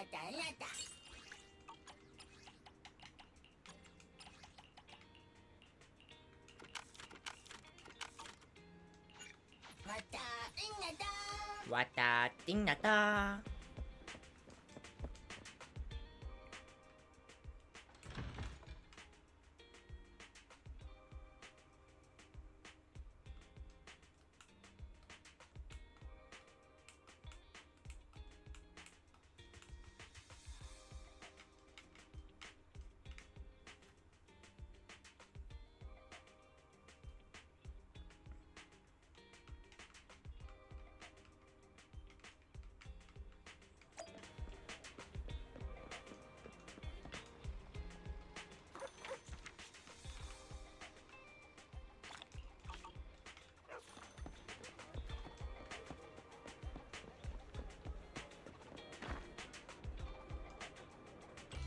나다. 왔다, 띵나다. 왔다 띵났다.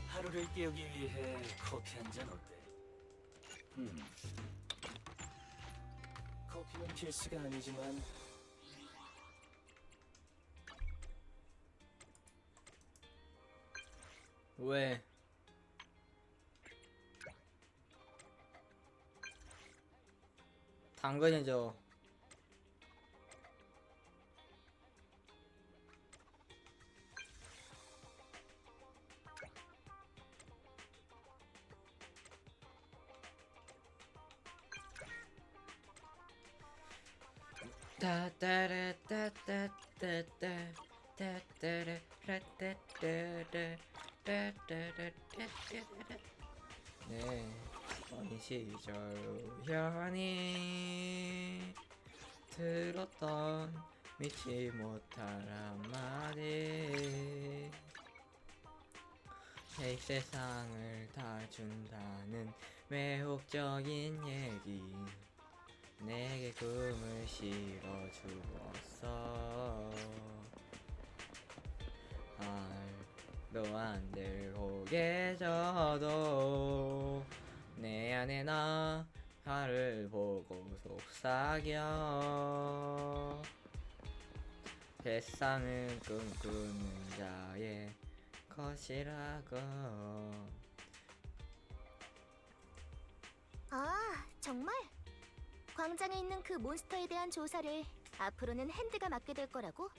하루를 깨우기 위해 커피 한 잔 어때? 커피는 필수가 아니지만 왜? 당근이죠. 네, 어린 시절 우연히 들었던 믿지 못할 한마디. 이 세상을 다 준다는 매혹적인 얘기, 내게 꿈을 실어주었어. 말도 안 되고 계셔도 내 안에 나를 보고 속삭여. 세상은 꿈꾸는 자의 것이라고. 아, 정말? 광장에 있는 그 몬스터에 대한 조사를 앞으로는 핸드가 맡게 될 거라고?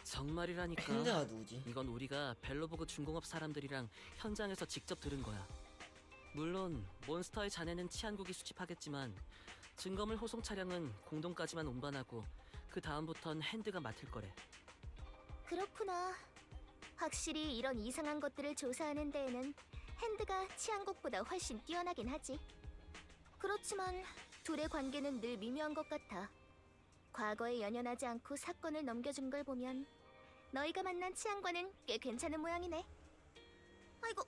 정말이라니까. 핸드가 누구지? 이건 우리가 벨로보그 중공업 사람들이랑 현장에서 직접 들은 거야. 물론 몬스터의 잔해는 치안국이 수집하겠지만 증거물 호송 차량은 공동까지만 운반하고 그 다음부턴 핸드가 맡을 거래. 그렇구나. 확실히 이런 이상한 것들을 조사하는 데에는 핸드가 치안국보다 훨씬 뛰어나긴 하지. 그렇지만 둘의 관계는 늘 미묘한 것 같아. 과거에 연연하지 않고 사건을 넘겨준 걸 보면 너희가 만난 치안과는 꽤 괜찮은 모양이네. 아이고,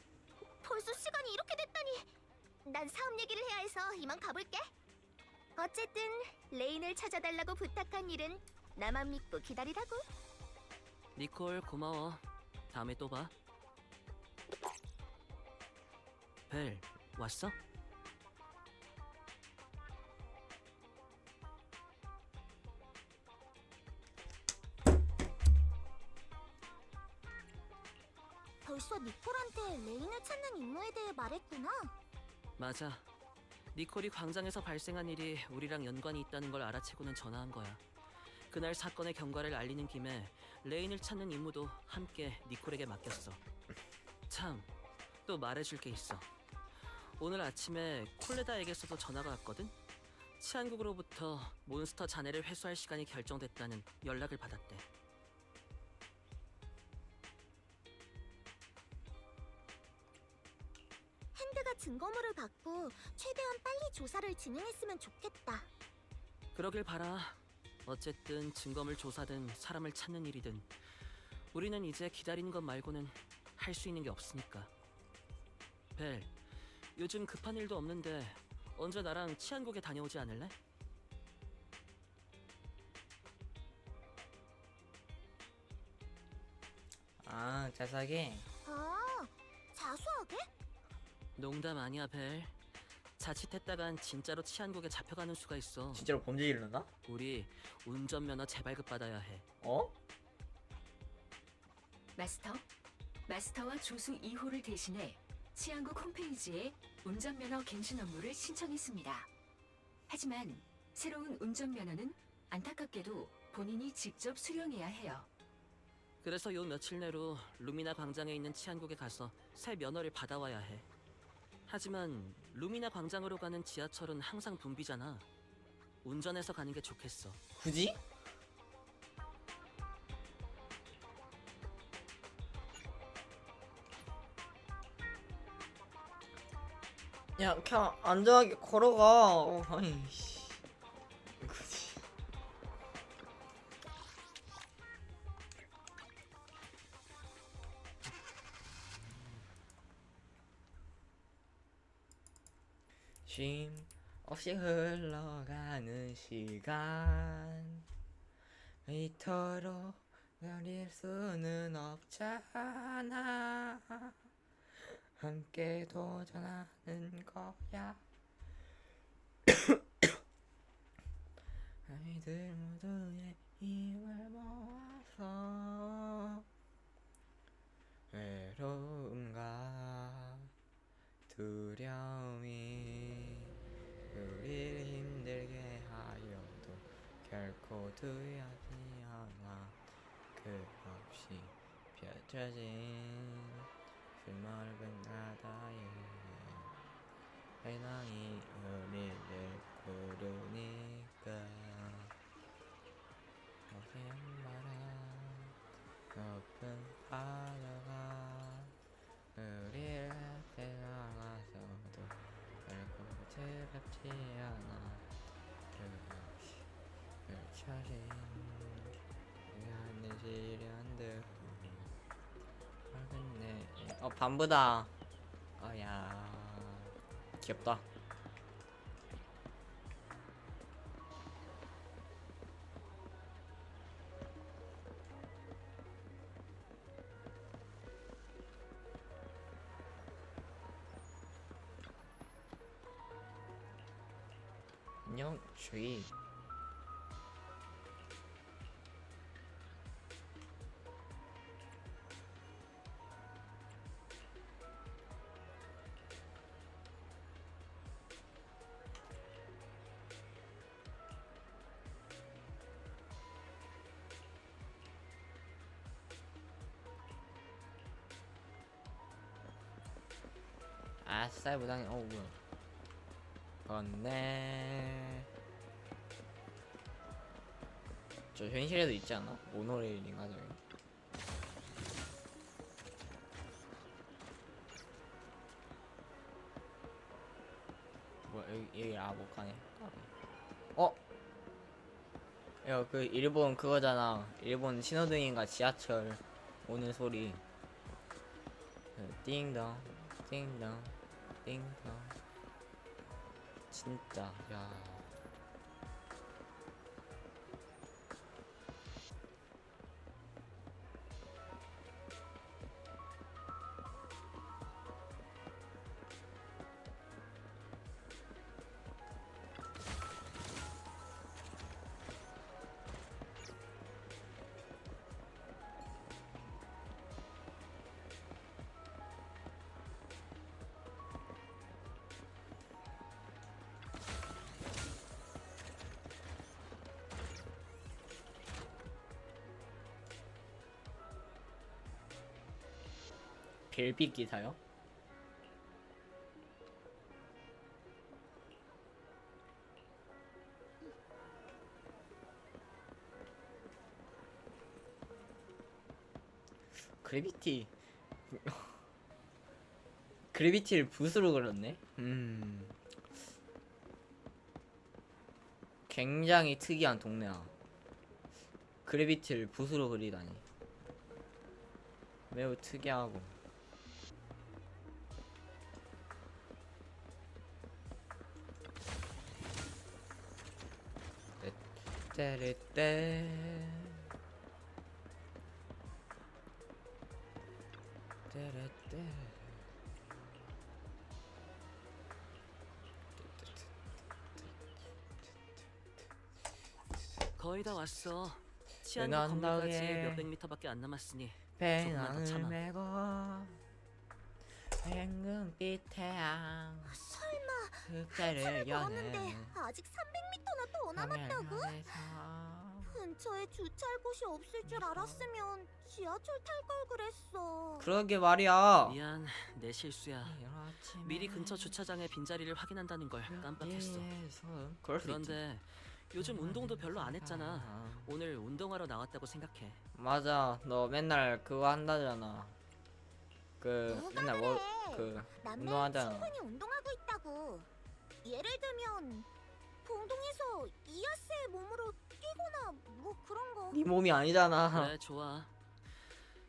벌써 시간이 이렇게 됐다니. 난 사업 얘기를 해야 해서 이만 가볼게. 어쨌든 레인을 찾아달라고 부탁한 일은 나만 믿고 기다리라고. 니콜 고마워. 다음에 또 봐. 벨, 왔어? 벌써 니콜한테 레인을 찾는 임무에 대해 말했구나. 맞아. 니콜이 광장에서 발생한 일이 우리랑 연관이 있다는 걸 알아채고는 전화한 거야. 그날 사건의 경과를 알리는 김에 레인을 찾는 임무도 함께 니콜에게 맡겼어. 참, 또 말해줄 게 있어. 오늘 아침에 콜레다에게서도 전화가 왔거든? 치안국으로부터 몬스터 잔해를 회수할 시간이 결정됐다는 연락을 받았대. 핸드가 증거물을 받고 최대한 빨리 조사를 진행했으면 좋겠다. 그러길 바라. 어쨌든 증거물 조사든 사람을 찾는 일이든 우리는 이제 기다리는 것 말고는 할 수 있는 게 없으니까. 벨, 요즘 급한 일도 없는데 언제 나랑 치안국에 다녀오지 않을래? 아, 자사기. 아, 자수하게? 농담 아니야, 벨. 자칫했다간 진짜로 치안국에 잡혀가는 수가 있어. 진짜로 범죄 일어나? 우리 운전면허 재발급 받아야 해. 어? 마스터, 마스터와 조수 2호를 대신해 치안국 홈페이지에 운전면허 갱신 업무를 신청했습니다. 하지만 새로운 운전면허는 안타깝게도 본인이 직접 수령해야 해요. 그래서 요 며칠 내로 루미나 광장에 있는 치안국에 가서 새 면허를 받아와야 해. 하지만 루미나 광장으로 가는 지하철은 항상 붐비잖아. 운전해서 가는 게 좋겠어. 굳이? 야, 그냥 안전하게 걸어가. 아니, 씨. 굳이. 쉼 없이 흘러가는 시간 이토록 버릴 수는 없잖아. 함께 도전하는 거야. 아이들 모두의 힘을 모아서 외로움과 두려움이 우리를 힘들게 하여도 결코 두렵지 않아. 끝없이 펼쳐진 넓은 바다에 해낭이 우리를 부르니까 오세요 마라. 높은 바다가 우리를 빼앗아서도 결코 두렵지 않아. 끝없이 펼쳐진 하늘 시련들 네. 반부다. 야 귀엽다. 안녕 주희. 아싸 부당해. 뭐야 번네. 저 현실에도 있지 않아? 모노레일인가 저기. 뭐야 여기 못 가네. 야 그 일본 그거잖아. 일본 신호등인가 지하철 오는 소리. 띵동 띵동 띵동. 진짜 야. 별빛 기사요? 그래비티 그래비티를 붓으로 그렸네? 굉장히 특이한 동네야. 그래비티를 붓으로 그리다니 매우 특이하고. 떼르떼 떼르떼. 거의 다 왔어. 치안국 은한당에 건물까지 몇백 미터밖에 안 남았으니 조금만 더 배낭을 참아. 메고 붉은빛 태양 설마 흑자를 보았는데 여는 아직 300m나 더 남았다고? 근처에 주차할 곳이 없을 줄 알았으면 지하철 탈 걸 그랬어. 그러게 말이야. 미안, 내 실수야. 미리 근처 주차장에 빈자리를 확인한다는 걸 깜빡했어. 그럴 수 있지. 그런데 요즘 운동도 별로 안 했잖아. 오늘 운동하러 나왔다고 생각해. 맞아, 너 맨날 그거 한다잖아. 그 누가 맨날 그래? 그 난 매일 운동하잖아. 충분히 운동하고 있다고. 예를 들면 공동에서 이아스의 몸으로 뛰거나 뭐 그런 거. 네 몸이 아니잖아. 그래, 좋아.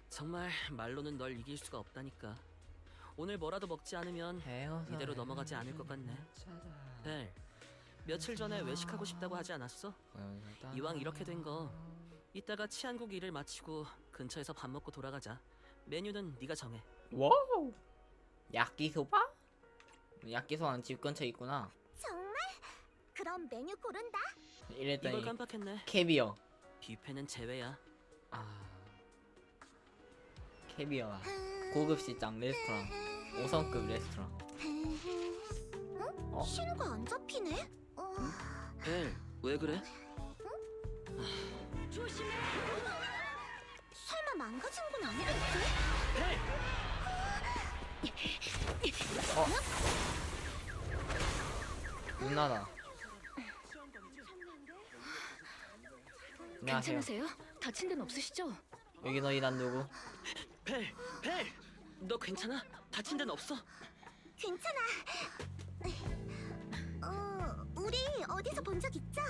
정말 말로는 널 이길 수가 없다니까. 오늘 뭐라도 먹지 않으면 이대로 넘어가지 않을 것 같네. 벨, 며칠 전에 외식하고 싶다고 하지 않았어? 이왕 이렇게 된 거 이따가 치안국 일을 마치고 근처에서 밥 먹고 돌아가자. 메뉴는 네가 정해. 와우. 야끼소바? 야끼소바는 집 근처에 있구나. 정말? 그럼 메뉴 고른다. 이걸 이랬더니 깜빡했네. 캐비어. 뷔페는 제외야. 아, 캐비어. 고급시장 레스토랑. 5성급 레스토랑. 어? 신호가 안 잡히네. 벨, 왜 그래? 설마 망가진 건 아니겠지? 누나다. 안녕하세요. 괜찮으세요? 다친 데는 없으시죠? 여기 너희 난 누구? 벨, 벨, 너 괜찮아? 다친 데는 없어? 괜찮아. 우리 어디서 본 적 있죠?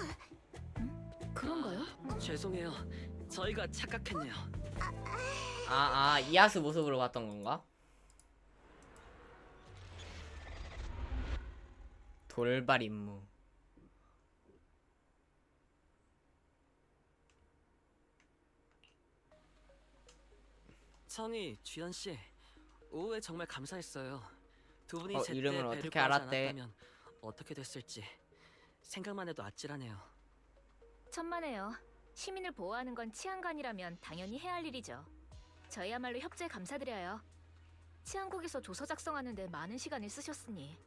그런가요? 죄송해요. 저희가 착각했네요. 이아스 모습으로 봤던 건가? 돌발 임무. 천이, 주연 씨, 오후에 정말 감사했어요. 두 분이 제때 이름을 배를 어떻게 구하지 알았대? 않았다면 어떻게 됐을지 생각만 해도 아찔하네요. 천만에요. 시민을 보호하는 건 치안관이라면 당연히 해야 할 일이죠. 저희야말로 협조에 감사드려요. 치안국에서 조서 작성하는데 많은 시간을 쓰셨으니.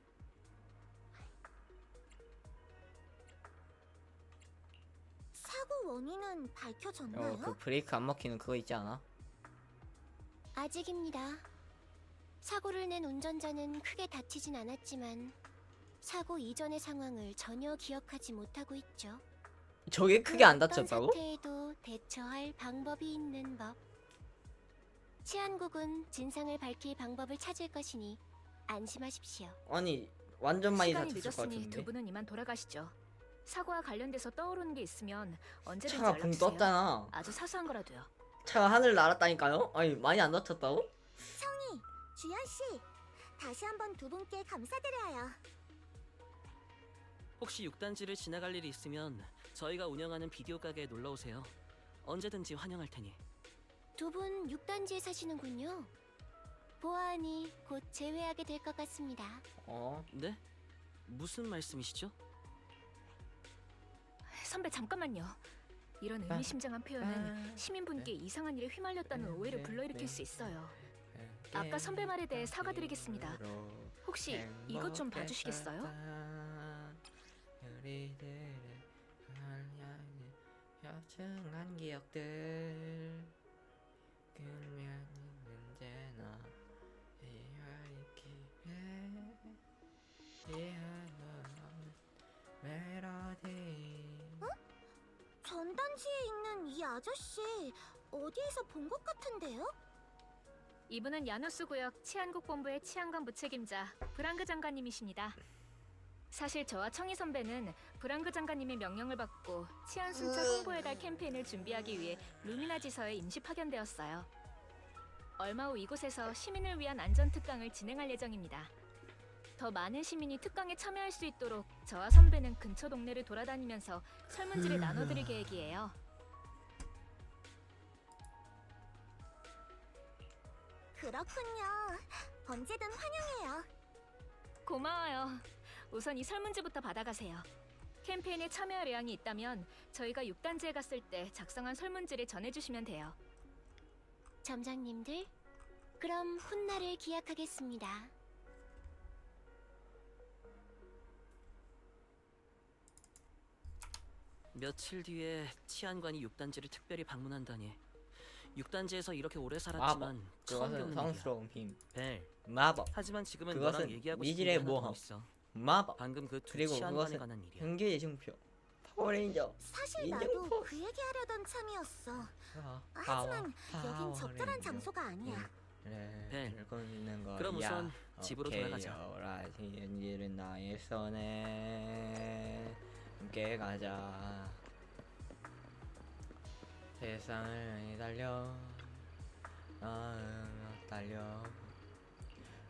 사고 원인은 밝혀졌나요? 그 브레이크 안 먹히는 그거 있지 않아? 아직입니다. 사고를 낸 운전자는 크게 다치진 않았지만 사고 이전의 상황을 전혀 기억하지 못하고 있죠. 저게 크게 안 어떤 다쳤다고? 사태에도 대처할 방법이 있는 법. 치안국은 진상을 밝힐 방법을 찾을 것이니 안심하십시오. 아니 완전 많이 시간이 다쳤을 것 늦었으니 두 같은데. 분은 이만 돌아가시죠. 사고와 관련돼서 떠오르는 게 있으면 언제든지 차가 붕 연락주세요. 떴잖아. 아주 사소한 거라도요. 차가 하늘 날았다니까요? 아니 많이 안 다쳤다고? 성희, 주연 씨, 다시 한번 두 분께 감사드려요. 혹시 6단지를 지나갈 일이 있으면 저희가 운영하는 비디오 가게에 놀러 오세요. 언제든지 환영할 테니. 두 분 6단지에 사시는군요. 보아하니 곧 재회하게 될 것 같습니다. 네? 무슨 말씀이시죠? 선배 잠깐만요. 이런 의미심장한 표현은 시민분께 이상한 일에 휘말렸다는 오해를 불러일으킬 수 있어요. 아까 선배 말에 대해 사과드리겠습니다. 혹시 이것 좀 봐주시겠어요? 우리들의 한량의 여증한 기억들 그면 언제나 이어있기에 이어없는 멜로디. 전단지에 있는 이 아저씨 어디에서 본 것 같은데요? 이분은 야누스 구역 치안국 본부의 치안관 부책임자 브랑그 장관님이십니다. 사실 저와 청희 선배는 브랑그 장관님의 명령을 받고 치안 순찰 홍보해달 캠페인을 준비하기 위해 루미나 지서에 임시 파견되었어요. 얼마 후 이곳에서 시민을 위한 안전 특강을 진행할 예정입니다. 더 많은 시민이 특강에 참여할 수 있도록 저와 선배는 근처 동네를 돌아다니면서 설문지를 나눠드릴 계획이에요. 그렇군요. 언제든 환영해요. 고마워요. 우선 이 설문지부터 받아가세요. 캠페인에 참여할 의향이 있다면 저희가 6단지에 갔을 때 작성한 설문지를 전해주시면 돼요. 점장님들, 그럼 훗날을 기약하겠습니다. 며칠 뒤에 치안관이 6단지를 특별히 방문한다니. 6단지에서 이렇게 오래 살았지만 처음 그것은 겪는 일이야. 성스러운 힘. 벨. 마법. 하지만 지금은 그것은 너랑 얘기하고 싶은 게 미질의 하나 더 모험. 있어. 마법. 방금 그 두 그리고 치안관에 그것은 관한 일이야. 경계의 증표. 파워레인저. 사실 인정포. 나도 그 얘기하려던 참이었어. 하지만 여긴 적절한 장소가 아니야. 네, 읽는 거야. 그럼 우선 집으로 돌아가자. 일은 나의 손에 함께 가자. 세상을 달려, 달려.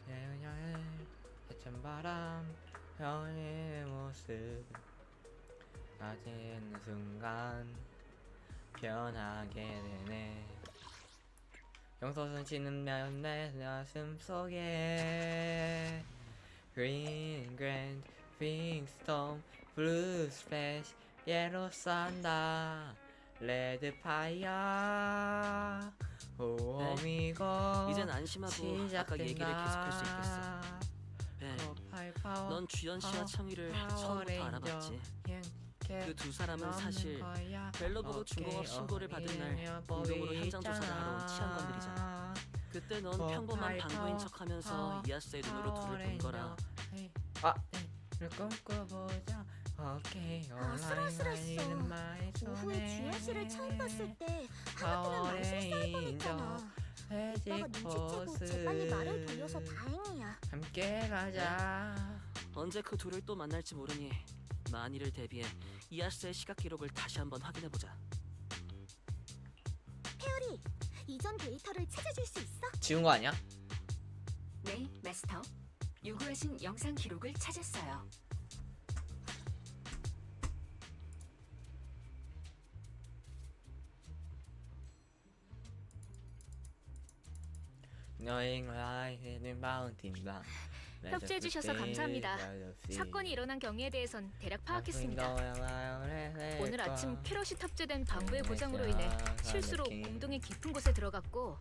내 그녀의 해찬 바람, 현의 모습. 아직은 순간 변하게 되네. 영소순 치는 내 가슴 속에 Green Grand Pink Storm Blue Splash Yellow Sun다 Red Fire 호미고 이젠 안심하고 아까 얘기를 계속할 수 있겠어. 벨, 넌 주연 씨와 청이를 처음부터 알아봤지. 그 두 사람은 사실 벨로 보고 중공업 신고를 받은 날 공동으로 현장 조사를 하러 온 치안관들이잖아. 그때 넌 평범한 방구인 척하면서 이아스의 눈으로 둘을 본 거라. 꿈꿔보자. 아슬아슬했어. 오후에 주현 씨를 처음 봤을 때 하마터면 말실수할 뻔했잖아. 오빠가 눈치채고 재빨리 말을 돌려서 다행이야. 함께 가자. 언제 그 둘을 또 만날지 모르니 만일을 대비해 이아스의 시각 기록을 다시 한번 확인해보자. 페어리, 이전 데이터를 찾아줄 수 있어? 지운 거 아니야? 네, 마스터. 요구하신 영상 기록을 찾았어요. 너의 라이는 마운틴바. 협조해주셔서 감사합니다. 사건이 일어난 경위에 대해선 대략 파악했습니다. 오늘 아침 캐럿이 탑재된 방부의 고장으로 인해 실수로 공동의 깊은 곳에 들어갔고,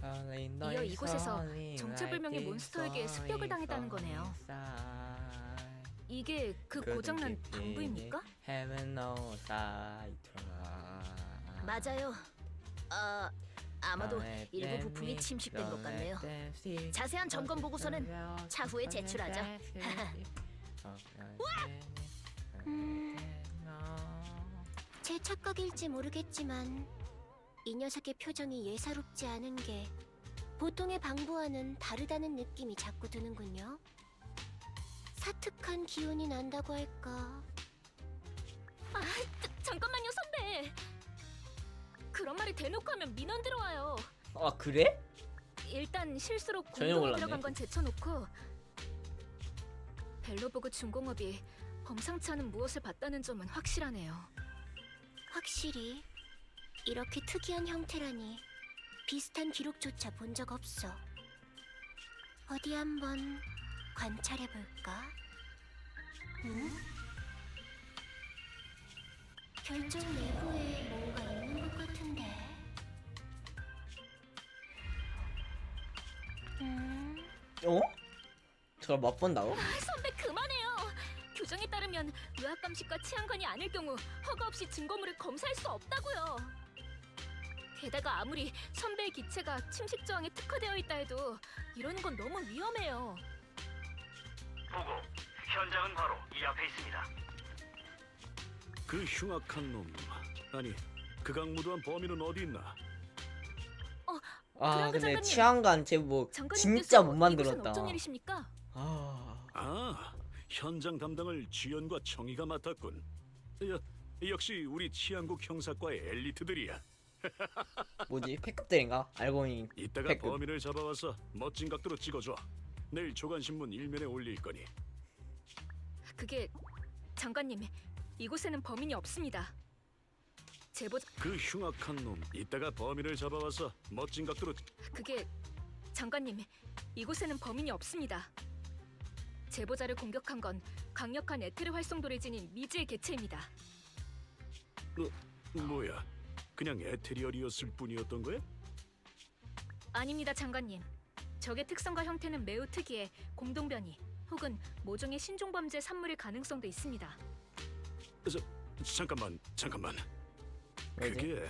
이어 이곳에서 정체불명의 몬스터에게 습격을 당했다는 거네요. 이게 그 고장난 방부입니까? 맞아요. 아마도 일부 부품이 침식된 것 같네요. 자세한 점검 보고서는 차후에 제출하죠. 제 착각일지 모르겠지만 이 녀석의 표정이 예사롭지 않은 게 보통의 방부와는 다르다는 느낌이 자꾸 드는군요. 사특한 기운이 난다고 할까. 잠깐만요, 선배. 그런 말이 대놓고 하면 민원 들어와요. 아 그래? 일단 실수로 전혀 공동에 몰랐네. 들어간 건 제쳐놓고 벨로보그 중공업이 범상치 않은 무엇을 봤다는 점은 확실하네요. 확실히 이렇게 특이한 형태라니 비슷한 기록조차 본 적 없어. 어디 한번 관찰해볼까? 응? 결정 내부에 뭔가 있는 것 같은데. 어? 저걸 맛본다고? 선배 그만해요. 규정에 따르면 의학감식과 치안관이 아닐 경우 허가 없이 증거물을 검사할 수 없다고요. 게다가 아무리 선배의 기체가 침식 저항에 특화되어 있다 해도 이러는 건 너무 위험해요. 보고, 현장은 바로 이 앞에 있습니다. 그 흉악한 놈, 아니 그 강무도한 범인은 어디 있나? 아 브랑크 근데 장관님. 치안관 제목 장관님께서 진짜 못 이곳은 만들었다. 어쩐 일이십니까? 아, 현장 담당을 주연과 청이가 맡았군. 역시 우리 치안국 형사과의 엘리트들이야. 뭐지? 패급들인가? 알고 보니 이따가 패급. 범인을 잡아와서 멋진 각도로 찍어줘. 내일 조간신문 일면에 올릴 거니. 그게 장관님, 이곳에는 범인이 없습니다. 제보자 그 흉악한 놈, 이따가 범인을 잡아와서 멋진 각도로. 그게 장관님, 이곳에는 범인이 없습니다. 제보자를 공격한 건 강력한 에테르 활성도를 지닌 미지의 개체입니다. 뭐야? 그냥 에테리얼이었을 뿐이었던 거야? 아닙니다, 장관님. 적의 특성과 형태는 매우 특이해 공동변이 혹은 모종의 신종범죄 산물일 가능성도 있습니다. 잠깐만. 왜지? 그게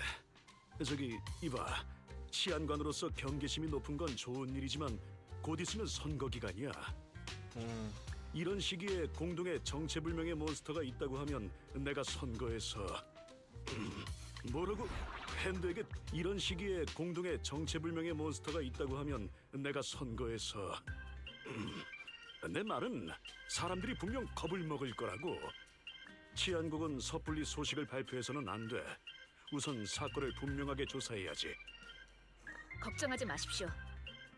저기 이봐. 치안관으로서 경계심이 높은 건 좋은 일이지만 곧 있으면 선거 기간이야. 이런 시기에 공동에 정체불명의 몬스터가 있다고 하면 내가 선거에서 뭐라고? 핸드에게 이런 시기에 공동에 정체불명의 몬스터가 있다고 하면 내가 선거에서 내 말은 사람들이 분명 겁을 먹을 거라고. 치안국은 섣불리 소식을 발표해서는 안 돼. 우선 사건을 분명하게 조사해야지. 걱정하지 마십시오.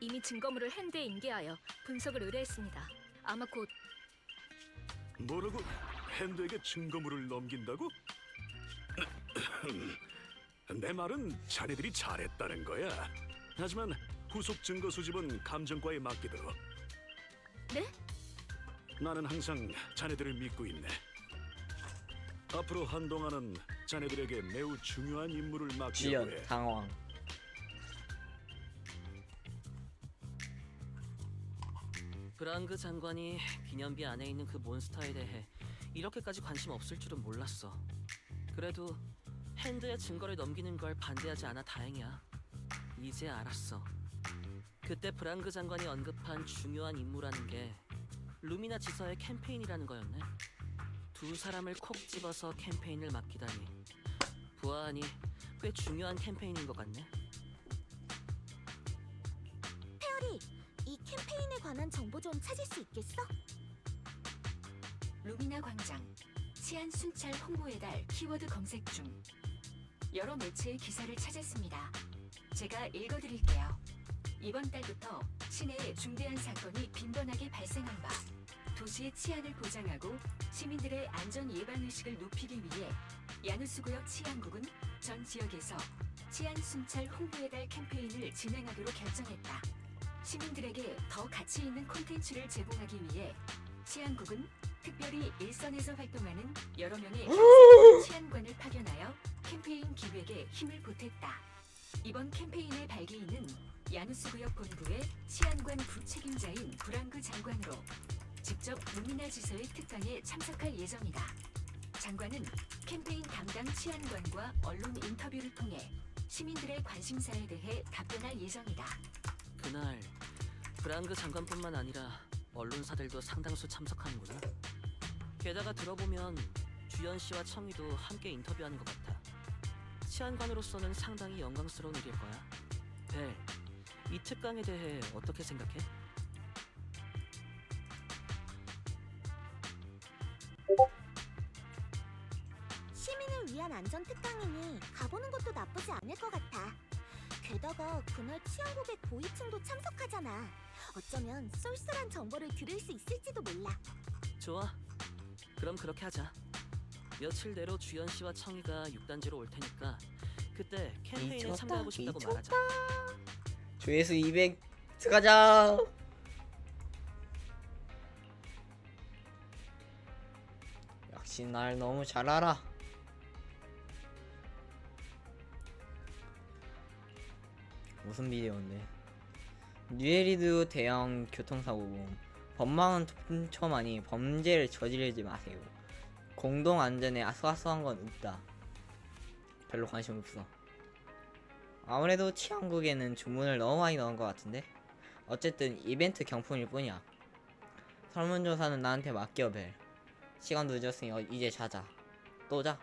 이미 증거물을 핸드에 인계하여 분석을 의뢰했습니다. 아마 곧 뭐라고? 핸드에게 증거물을 넘긴다고? 내 말은 자네들이 잘했다는 거야. 하지만 후속 증거 수집은 감정과에 맡기도. 네? 나는 항상 자네들을 믿고 있네. 앞으로 한동안은 자네들에게 매우 중요한 임무를 맡기려고 주연 해. 당황. 브랑그 장관이 기념비 안에 있는 그 몬스터에 대해 이렇게까지 관심 없을 줄은 몰랐어. 그래도 핸드에 증거를 넘기는 걸 반대하지 않아 다행이야. 이제 알았어. 그때 브랑그 장관이 언급한 중요한 임무라는 게 루미나 지사의 캠페인이라는 거였네. 두 사람을 콕 집어서 캠페인을 맡기다니. 보아하니 꽤 중요한 캠페인인 것 같네. 페어리, 이 캠페인에 관한 정보 좀 찾을 수 있겠어? 루미나 광장 치안 순찰 홍보의 달 키워드 검색 중. 여러 매체의 기사를 찾았습니다. 제가 읽어드릴게요. 이번 달부터 시내에 중대한 사건이 빈번하게 발생한 바 도시의 치안을 보장하고 시민들의 안전 예방 의식을 높이기 위해 야누스구역 치안국은 전 지역에서 치안 순찰 홍보의 달 캠페인을 진행하기로 결정했다. 시민들에게 더 가치 있는 콘텐츠를 제공하기 위해 치안국은 특별히 일선에서 활동하는 여러 명의 치안관을 파견하여 캠페인 기획에 힘을 보탰다. 이번 캠페인의 발기인은 야누스구역 본부의 치안관 부책임자인 브랑그 장관으로 직접 루미나 지서의 특강에 참석할 예정이다. 장관은 캠페인 담당 치안관과 언론 인터뷰를 통해 시민들의 관심사에 대해 답변할 예정이다. 그날 브랑그 장관뿐만 아니라 언론사들도 상당수 참석하는구나. 게다가 들어보면 주연 씨와 청이도 함께 인터뷰하는 것 같아. 치안관으로서는 상당히 영광스러운 일일 거야. 벨, 이 특강에 대해 어떻게 생각해? 시민을 위한 안전 특강이니 가보는 것도 나쁘지 않을 것 같아. 게다가 그날 치안국의 고위층도 참석하잖아. 어쩌면 쏠쏠한 정보를 들을 수 있을지도 몰라. 좋아. 그럼 그렇게 하자. 며칠 내로 주연 씨와 청이가 6단지로 올 테니까 그때 캠페인에 미쳤다, 참가하고 싶다고 말하자. 조회수 200 들어가자. 역시 날 너무 잘 알아. 무슨 비디오인데? 뉴에리드 대형 교통사고범. 법망은 훔쳐만이 범죄를 저지르지 마세요. 공동 안전에 아수아수한 건 없다. 별로 관심 없어. 아무래도 치안국에는 주문을 너무 많이 넣은 것 같은데? 어쨌든 이벤트 경품일 뿐이야. 설문조사는 나한테 맡겨 벨. 시간 늦었으니 이제 자자. 또 자.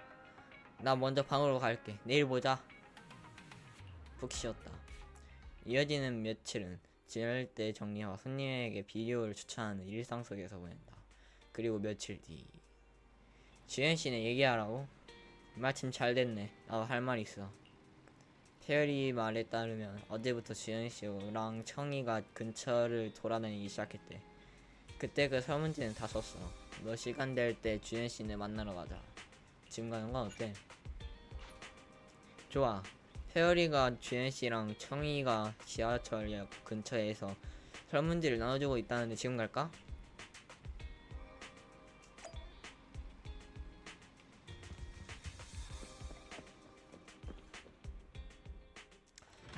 나 먼저 방으로 갈게. 내일 보자. 푹 쉬었다. 이어지는 며칠은 지날 때 정리하고 손님에게 비디오를 추천하는 일상 속에서 보낸다. 그리고 며칠 뒤 주연씨네 얘기하라고? 마침 잘 됐네. 나도 할 말 있어. 태열이 말에 따르면 어제부터 주연씨랑 청이가 근처를 돌아다니기 시작했대. 그때 그 설문지는 다 썼어. 너 시간 될 때 주연씨네 만나러 가자. 지금 가는 건 어때? 좋아. 태열이가 주연씨랑 청이가 지하철역 근처에서 설문지를 나눠주고 있다는데 지금 갈까?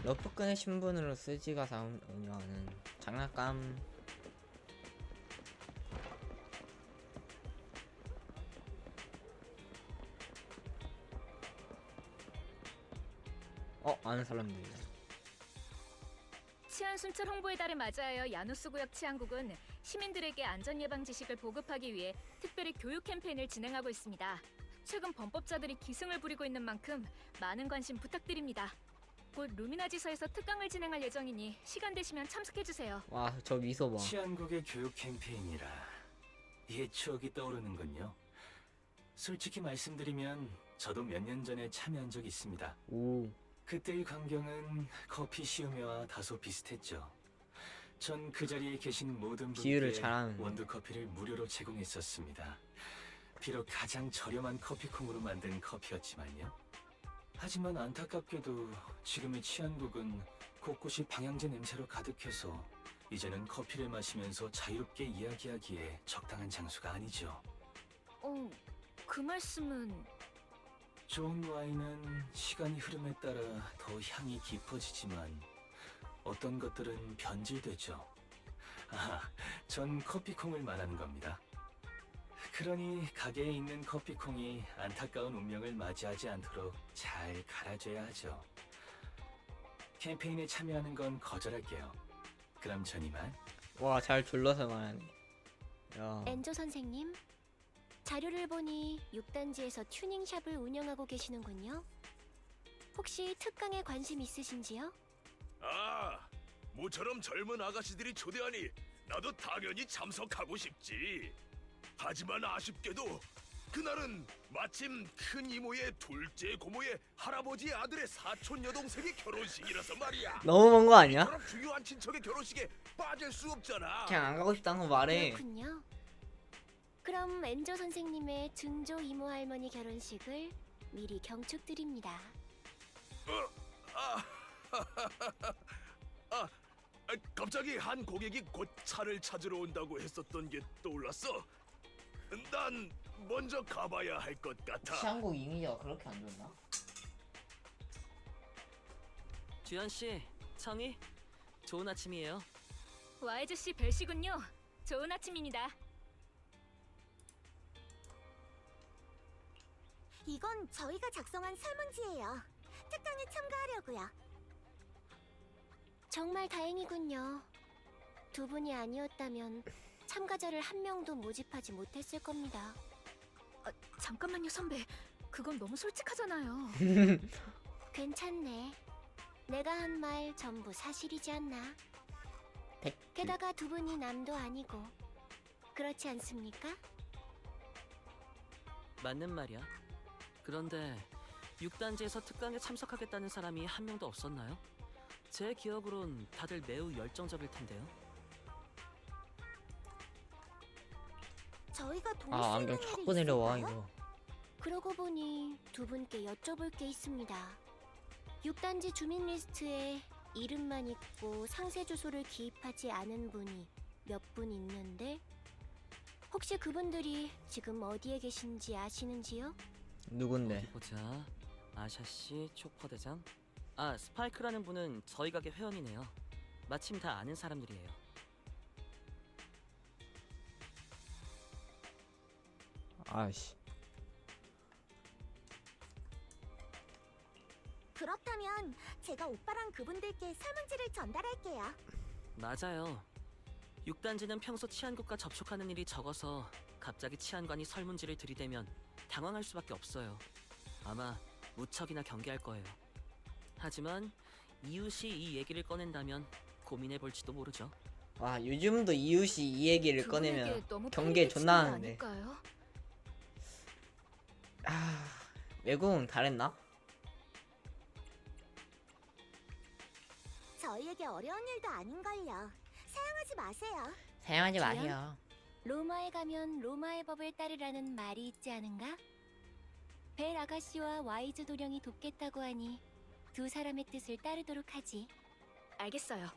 러프끈의 신분으로 스지가 운영하는 장난감. 아는 사람들이다. 치안 순찰 홍보의 달을 맞이하여 야누스 구역 치안국은 시민들에게 안전 예방 지식을 보급하기 위해 특별히 교육 캠페인을 진행하고 있습니다. 최근 범법자들이 기승을 부리고 있는 만큼 많은 관심 부탁드립니다. 곧 루미나지서에서 특강을 진행할 예정이니 시간 되시면 참석해 주세요. 와, 저 미소 봐. 치안국의 교육 캠페인이라 옛 추억이 떠오르는군요. 솔직히 말씀드리면 저도 몇 년 전에 참여한 적이 있습니다. 오, 그때의 광경은 커피 시음회와 다소 비슷했죠. 전 그 자리에 계신 모든 비유를 분께 잘하는데. 원두 커피를 무료로 제공했었습니다. 비록 가장 저렴한 커피콩으로 만든 커피였지만요. 하지만 안타깝게도 지금의 치안국은 곳곳이 방향제 냄새로 가득해서 이제는 커피를 마시면서 자유롭게 이야기하기에 적당한 장소가 아니죠. 그 말씀은... 좋은 와인은 시간이 흐름에 따라 더 향이 깊어지지만 어떤 것들은 변질되죠. 전 커피콩을 말하는 겁니다. 그러니 가게에 있는 커피콩이 안타까운 운명을 맞이하지 않도록 잘 갈아줘야 하죠. 캠페인에 참여하는 건 거절할게요. 그럼 전 이만. 와, 잘 둘러서 말하네. 야, 엔조 선생님, 자료를 보니 6단지에서 튜닝샵을 운영하고 계시는군요. 혹시 특강에 관심 있으신지요? 모처럼 젊은 아가씨들이 초대하니 나도 당연히 참석하고 싶지. 하지만 아쉽게도 그날은 마침 큰 이모의 둘째 고모의 할아버지 아들의 사촌 여동생의 결혼식이라서 말이야. 너무 먼 거 아니야? 그럼 중요한 친척의 결혼식에 빠질 수 없잖아. 그냥 안 가고 싶다는 거 말해. 그렇군요. 그럼 엔조 선생님의 증조 이모 할머니 결혼식을 미리 경축드립니다. 갑자기 한 고객이 곧 차를 찾으러 온다고 했었던 게 떠올랐어. 난 먼저 가봐야 할 것 같아. 치안국 이미지가 그렇게 안 좋나? 주현 씨, 청이 좋은 아침이에요. YG 씨 벨씨군요. 좋은 아침입니다. 이건 저희가 작성한 설문지예요. 특강에 참가하려고요. 정말 다행이군요. 두 분이 아니었다면 참가자를 한 명도 모집하지 못했을 겁니다. 잠깐만요, 선배. 그건 너무 솔직하잖아요. 괜찮네. 내가 한 말 전부 사실이지 않나? 게다가 두 분이 남도 아니고 그렇지 않습니까? 맞는 말이야. 그런데 6단지에서 특강에 참석하겠다는 사람이 한 명도 없었나요? 제 기억으론 다들 매우 열정적일 텐데요. 저희가 동시에 안경 자꾸 내려와 이거. 그러고 보니 두 분께 여쭤볼 게 있습니다. 6단지 주민 리스트에 이름만 있고 상세 주소를 기입하지 않은 분이 몇 분 있는데 혹시 그분들이 지금 어디에 계신지 아시는지요? 누군데? 어디 보자. 아샤씨, 초퍼대장. 스파이크라는 분은 저희 가게 회원이네요. 마침 다 아는 사람들이에요. 아씨. 그렇다면 제가 오빠랑 그분들께 설문지를 전달할게요. 맞아요. 6단지는 평소 치안국과 접촉하는 일이 적어서 갑자기 치안관이 설문지를 들이대면 당황할 수밖에 없어요. 아마 무척이나 경계할 거예요. 하지만 이웃이 이 얘기를 꺼낸다면 고민해볼지도 모르죠. 와, 요즘도 이웃이 이 얘기를 그분에게 꺼내면 너무 경계 패닉이 존나 치는 거 하는데. 아닐까요? 외국은 잘했나? 저희에게 어려운 일도 아닌걸요. 사양하지 마세요. 사용하지 주연? 마세요. 로마에 가면 로마의 법을 따르라는 말이 있지 않은가? 벨 아가씨와 와이즈 도령이 돕겠다고 하니 두 사람의 뜻을 따르도록 하지. 알겠어요.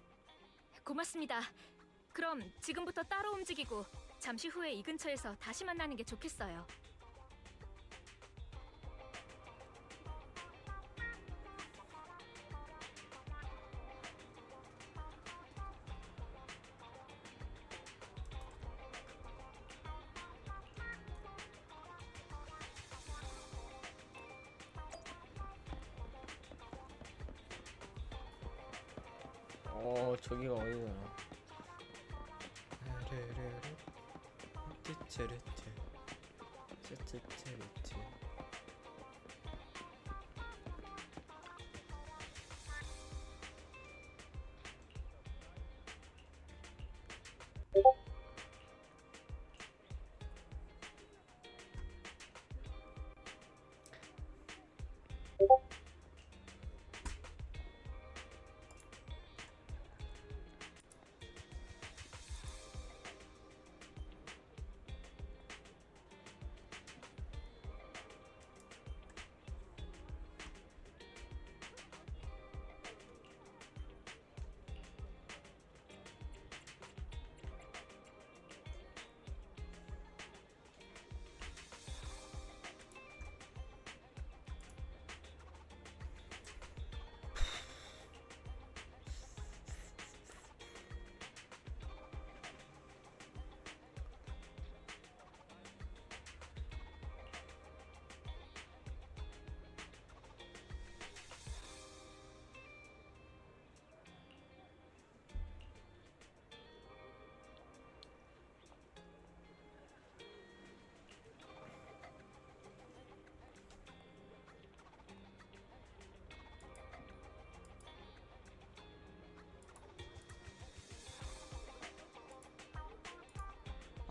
고맙습니다. 그럼 지금부터 따로 움직이고 잠시 후에 이 근처에서 다시 만나는 게 좋겠어요. 저기가 어디더라?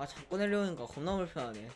자꾸 내려오니까 겁나 불편하네.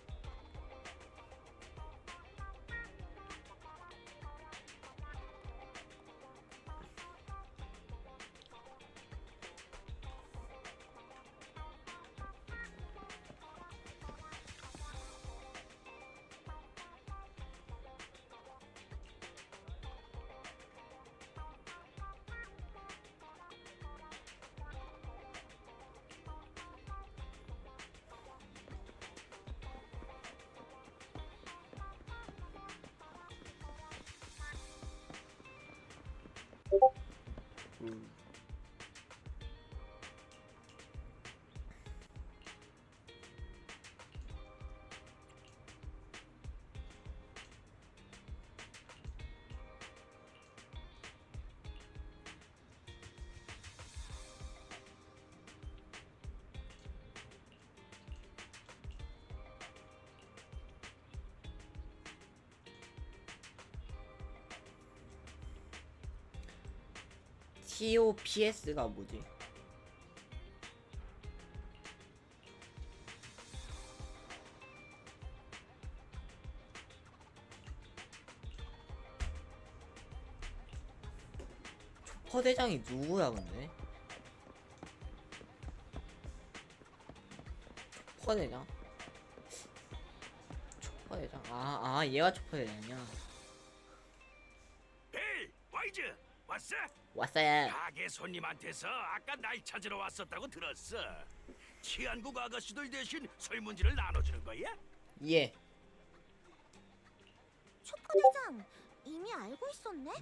TOPS가 뭐지? 초퍼대장이 누구야 근데? 초퍼대장? 초퍼대장? 얘가 초퍼대장이야. 헤이, 와이즈 왔어? 왔어요. 가게 손님한테서 아까 날 찾으러 왔었다고 들었어. 치안국 아가씨들 대신 설문지를 나눠주는 거야? 예. 초파대장 이미 알고 있었네?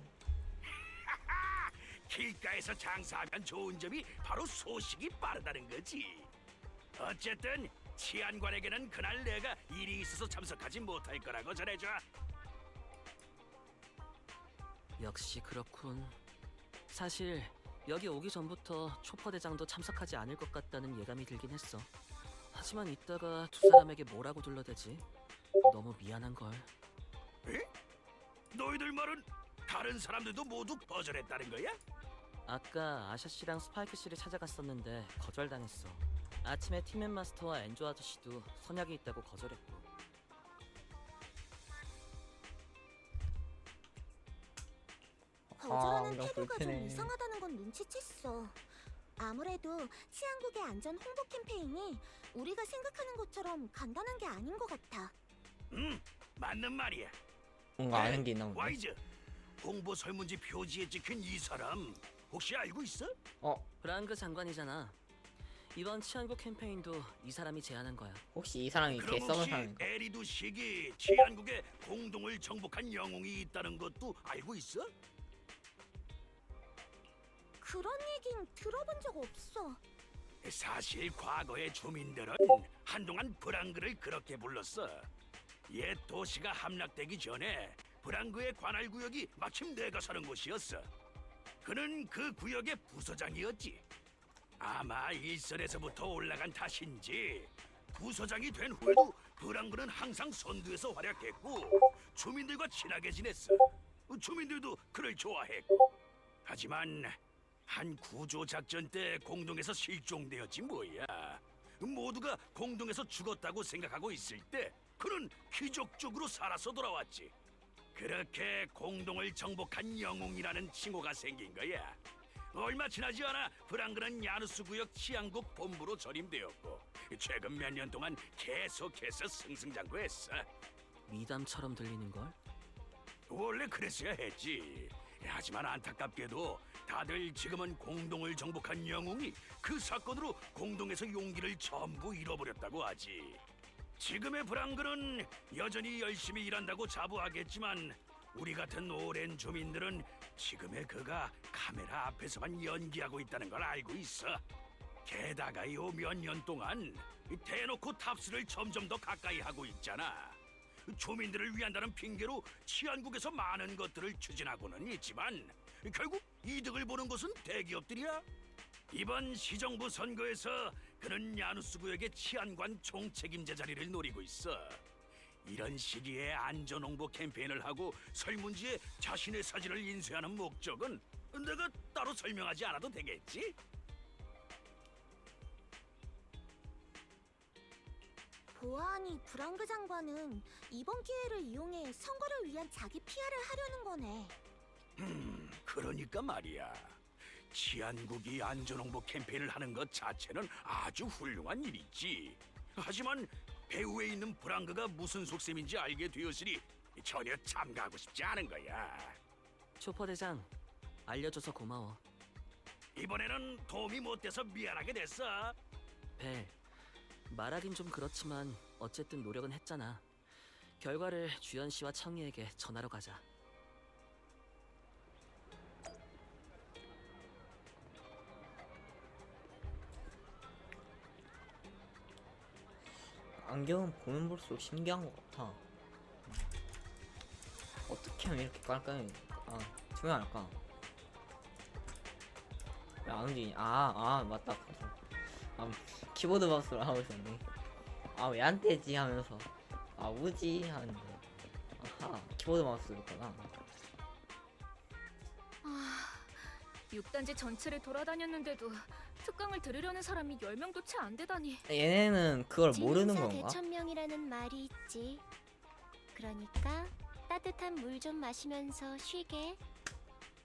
길가에서 장사하면 좋은 점이 바로 소식이 빠르다는 거지. 어쨌든 치안관에게는 그날 내가 일이 있어서 참석하지 못할 거라고 전해줘. 역시 그렇군. 사실 여기 오기 전부터 초퍼 대장도 참석하지 않을 것 같다는 예감이 들긴 했어. 하지만 이따가 두 사람에게 뭐라고 둘러대지? 너무 미안한 걸. 에? 너희들 말은 다른 사람들도 모두 거절했다는 거야? 아까 아샤 씨랑 스파이크 씨를 찾아갔었는데 거절당했어. 아침에 팀맨 마스터와 엔조 아저씨도 선약이 있다고 거절했고. 거절하는 이런 태도가 좀 불쾌네. 이상하다는 건 눈치챘어. 아무래도 치안국의 안전 홍보 캠페인이 우리가 생각하는 것처럼 간단한 게 아닌 것 같아. 맞는 말이야. 뭔가 아는 게 있나 본데. 와이즈, 홍보 설문지 표지에 찍힌 이 사람 혹시 알고 있어? 브랑그 장관이잖아. 이번 치안국 캠페인도 이 사람이 제안한 거야. 혹시 이 사람이 그럼 개썸을 혹시 사는 거? 에리두 식이 치안국에 공동을 정복한 영웅이 있다는 것도 알고 있어? 그런 얘긴 들어본 적 없어. 사실 과거의 주민들은 한동안 브랑그를 그렇게 불렀어. 옛 도시가 함락되기 전에 브랑그의 관할 구역이 마침 내가 사는 곳이었어. 그는 그 구역의 부서장이었지. 아마 일선에서부터 올라간 탓인지 부서장이 된 후에도 브랑그는 항상 선두에서 활약했고 주민들과 친하게 지냈어. 주민들도 그를 좋아했고. 하지만 한 구조 작전 때 공동에서 실종되었지 뭐야. 모두가 공동에서 죽었다고 생각하고 있을 때 그는 기적적으로 살아서 돌아왔지. 그렇게 공동을 정복한 영웅이라는 칭호가 생긴 거야. 얼마 지나지 않아 브랑그는 야누스 구역 치안국 본부로 전임되었고 최근 몇 년 동안 계속해서 승승장구했어. 미담처럼 들리는걸? 원래 그랬어야 했지. 하지만 안타깝게도 다들 지금은 공동을 정복한 영웅이 그 사건으로 공동에서 용기를 전부 잃어버렸다고 하지. 지금의 브랑그는 여전히 열심히 일한다고 자부하겠지만 우리 같은 오랜 주민들은 지금의 그가 카메라 앞에서만 연기하고 있다는 걸 알고 있어. 게다가 요 몇 년 동안 대놓고 탑스를 점점 더 가까이 하고 있잖아. 주민들을 위한다는 핑계로 치안국에서 많은 것들을 추진하고는 있지만 결국 이득을 보는 것은 대기업들이야. 이번 시정부 선거에서 그는 야누스 구역의 치안관 총책임자 자리를 노리고 있어. 이런 시기에 안전 홍보 캠페인을 하고 설문지에 자신의 사진을 인쇄하는 목적은 내가 따로 설명하지 않아도 되겠지? 보아하니 브랑그 장관은 이번 기회를 이용해 선거를 위한 자기 PR을 하려는 거네. 그러니까 말이야. 치안국이 안전홍보 캠페인을 하는 것 자체는 아주 훌륭한 일이지. 하지만 배후에 있는 브랑그가 무슨 속셈인지 알게 되었으니 전혀 참가하고 싶지 않은 거야. 초퍼 대장, 알려줘서 고마워. 이번에는 도움이 못 돼서 미안하게 됐어. 벨, 말하긴 좀 그렇지만 어쨌든 노력은 했잖아. 결과를 주연 씨와 청이에게 전하러 가자. 안경은 보면 볼수록 신기한 것 같아. 어떻게 하면 이렇게 깔끔하게 투명할까? 야, 안 움직이니? 맞다. 키보드 마우스로 하고 있었네. 왜 안 되지 하면서 우지 하는데 키보드 마우스였구나. 6단지 전체를 돌아다녔는데도 특강을 들으려는 사람이 10명도 채 안 되다니. 얘네는 그걸 모르는 건가? 대천명이라는 말이 있지. 그러니까 따뜻한 물 좀 마시면서 쉬게.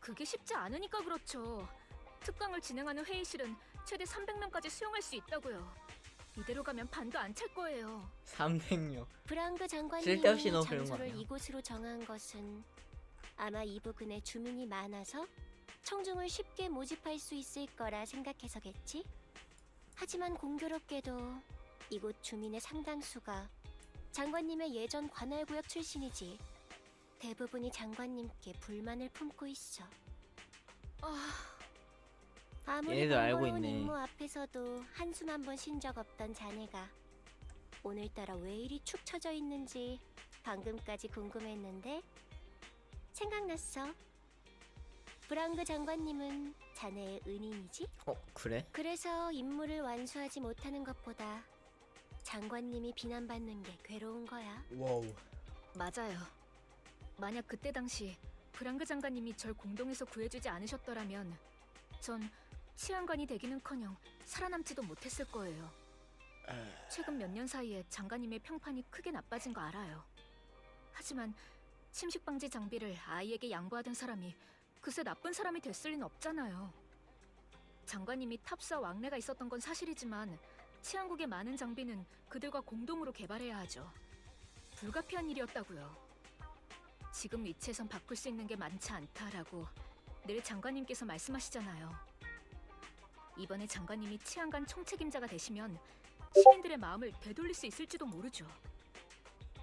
그게 쉽지 않으니까 그렇죠. 특강을 진행하는 회의실은 최대 300명까지 수용할 수 있다고요. 이대로 가면 반도 안 찰 거예요. 300명. 브랑그 장관님이 쓸데없이 너무 그런 거 장소를 아니야? 이곳으로 정한 것은 아마 이 부근에 주민이 많아서 청중을 쉽게 모집할 수 있을 거라 생각해서겠지? 하지만 공교롭게도 이곳 주민의 상당수가 장관님의 예전 관할구역 출신이지. 대부분이 장관님께 불만을 품고 있어. 아무리 얘네들 알고 번거로운 있네. 임무 앞에서도 한숨 한 번 쉰 적 없던 자네가 오늘따라 왜 이리 축 처져 있는지 방금까지 궁금했는데 생각났어. 브랑그 장관님은 자네의 은인이지? 그래? 그래서 임무를 완수하지 못하는 것보다 장관님이 비난받는 게 괴로운 거야. 와우. 맞아요. 만약 그때 당시 브랑그 장관님이 절 공동에서 구해주지 않으셨더라면 전 치안관이 되기는커녕 살아남지도 못했을 거예요. 최근 몇 년 사이에 장관님의 평판이 크게 나빠진 거 알아요. 하지만 침식 방지 장비를 아이에게 양보하던 사람이 그새 나쁜 사람이 됐을 리는 없잖아요. 장관님이 탑스와 왕래가 있었던 건 사실이지만 치안국의 많은 장비는 그들과 공동으로 개발해야 하죠. 불가피한 일이었다고요. 지금 위치에선 바꿀 수 있는 게 많지 않다라고 늘 장관님께서 말씀하시잖아요. 이번에 장관님이 치안관 총책임자가 되시면 시민들의 마음을 되돌릴 수 있을지도 모르죠.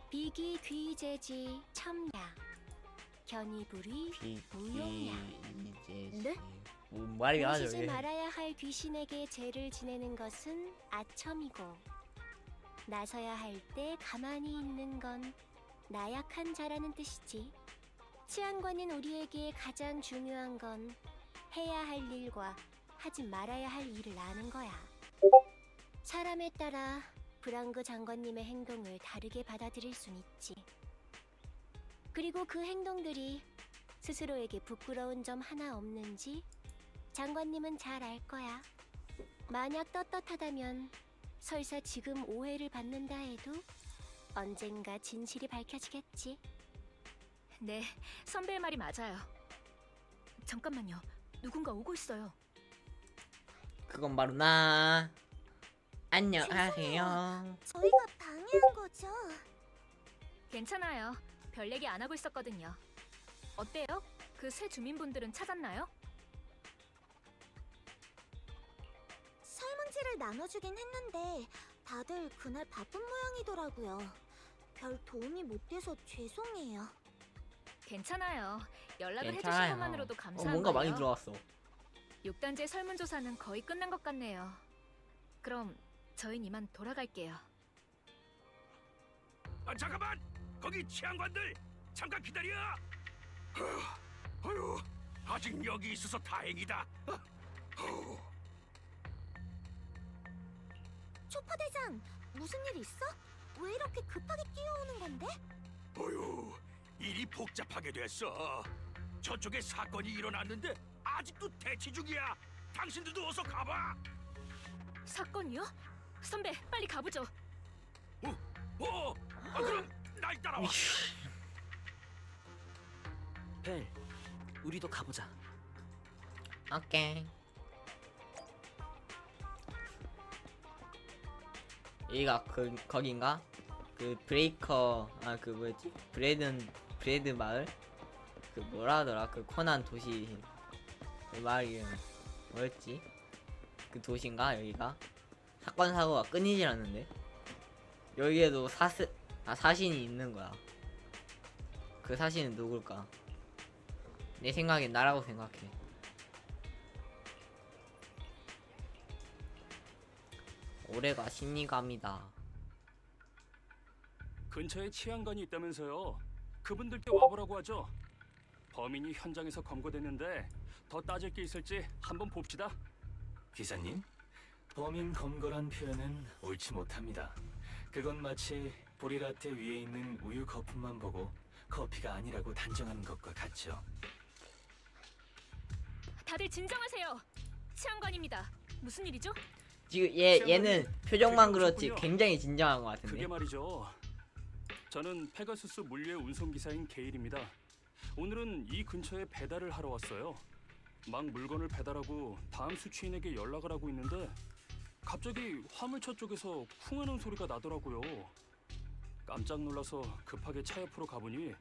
비기귀재지 첨야 견이불이 무용야. 네? 말이 하죠. 모시지 말아야 할 귀신에게 죄를 지내는 것은 아첨이고 나서야 할 때 가만히 있는 건 나약한 자라는 뜻이지. 치안관인 우리에게 가장 중요한 건 해야 할 일과 하지 말아야 할 일을 아는 거야. 사람에 따라 브랑그 장관님의 행동을 다르게 받아들일 순 있지. 그리고 그 행동들이 스스로에게 부끄러운 점 하나 없는지 장관님은 잘 알 거야. 만약 떳떳하다면 설사 지금 오해를 받는다 해도 언젠가 진실이 밝혀지겠지. 네, 선배의 말이 맞아요. 잠깐만요. 누군가 오고 있어요. 그건 바로 나. 안녕하세요. 저희가 방해한 거죠? 괜찮아요. 별 얘기 안 하고 있었거든요. 어때요? 그 새 주민분들은 찾았나요? 설문지를 나눠주긴 했는데 다들 그날 바쁜 모양이더라고요. 별 도움이 못 돼서 죄송해요. 괜찮아요. 연락을 해주신 괜찮아요. 것만으로도 감사한 뭔가 거예요. 많이 들어왔어. 6단제 설문조사는 거의 끝난 것 같네요. 그럼 저희는 이만 돌아갈게요. 잠깐만! 거기 치안관들! 잠깐 기다려! 아유, 아직 여기 있어서 다행이다. 초파대장, 무슨 일 있어? 왜 이렇게 급하게 뛰어오는 건데? 어휴, 일이 복잡하게 됐어. 저쪽에 사건이 일어났는데 아직도 대치 중이야. 당신들도 어서 가봐. 사건이요? 선배, 빨리 가보죠. 그럼 날 따라와. 벨, 우리도 가보자. 오케이. 여기가 거긴가? 그 브레이커 그 뭐였지? 브레드 마을? 그 뭐라 하더라? 그 코난 도시 그 마을 이름 뭐였지? 그 도시인가 여기가? 사건 사고가 끊이질 않는데 여기에도 사신이 있는 거야. 그 사신은 누굴까? 내 생각엔 나라고 생각해. 올해가 신이감이다. 근처에 치안관이 있다면서요. 그분들께 와보라고 하죠. 범인이 현장에서 검거됐는데 더 따질 게 있을지 한번 봅시다. 기사님, 범인 검거란 표현은 옳지 못합니다. 그건 마치 보리라떼 위에 있는 우유 거품만 보고 커피가 아니라고 단정하는 것과 같죠. 다들 진정하세요. 치안관입니다. 무슨 일이죠? 지금 얘는 표정만 그렇지 오셨군요. 굉장히 진정한 것 같은데. 그게 말이죠. 저는 페가수스 물류의 운송기사인 게일입니다. 오늘은 이 근처에 배달을 하러 왔어요. 막 물건을 배달하고 다음 수취인에게 연락을 하고 있는데 갑자기 화물차 쪽에서 쿵하는 소리가 나더라고요. 깜짝 놀라서 급하게 차 옆으로 가보니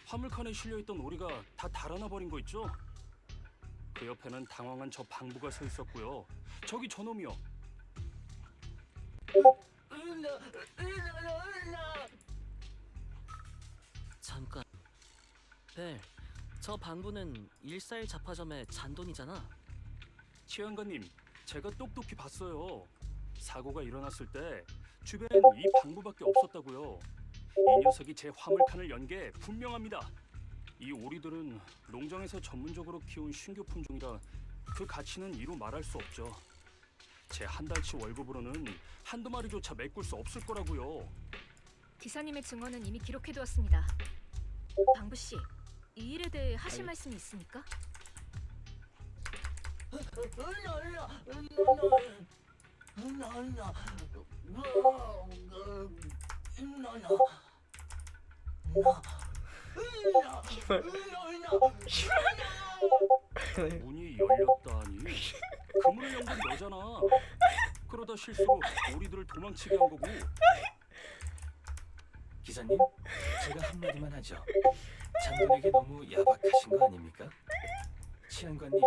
화물칸에 실려있던 오리가 다 달아나 버린 거 있죠? 그 옆에는 당황한 저 방부가 서 있었고요. 저기 저놈이요. 잠깐. 벨, 저 방부는 141 잡화점의 잔돈이잖아. 치안관님, 제가 똑똑히 봤어요. 사고가 일어났을 때 주변엔 이 방부밖에 없었다고요. 이 녀석이 제 화물칸을 연 게 분명합니다. 이 오리들은 농장에서 전문적으로 키운 신규 품종이라 그 가치는 이루 말할 수 없죠. 제 한 달치 월급으로는 한두 마리조차 메꿀 수 없을 거라고요. 기사님의 증언은 이미 기록해두었습니다. 방부 씨, 이 일에 대해 하실 말씀이 있습니까? 문이 열렸다니. 그 문을 연 건 너잖아. 그러다 실수로 오리들을 도망치게 한 거고. 기사님, 제가 한마디만 하죠. 잔돈에게 너무 야박하신 거 아닙니까? 치안관님,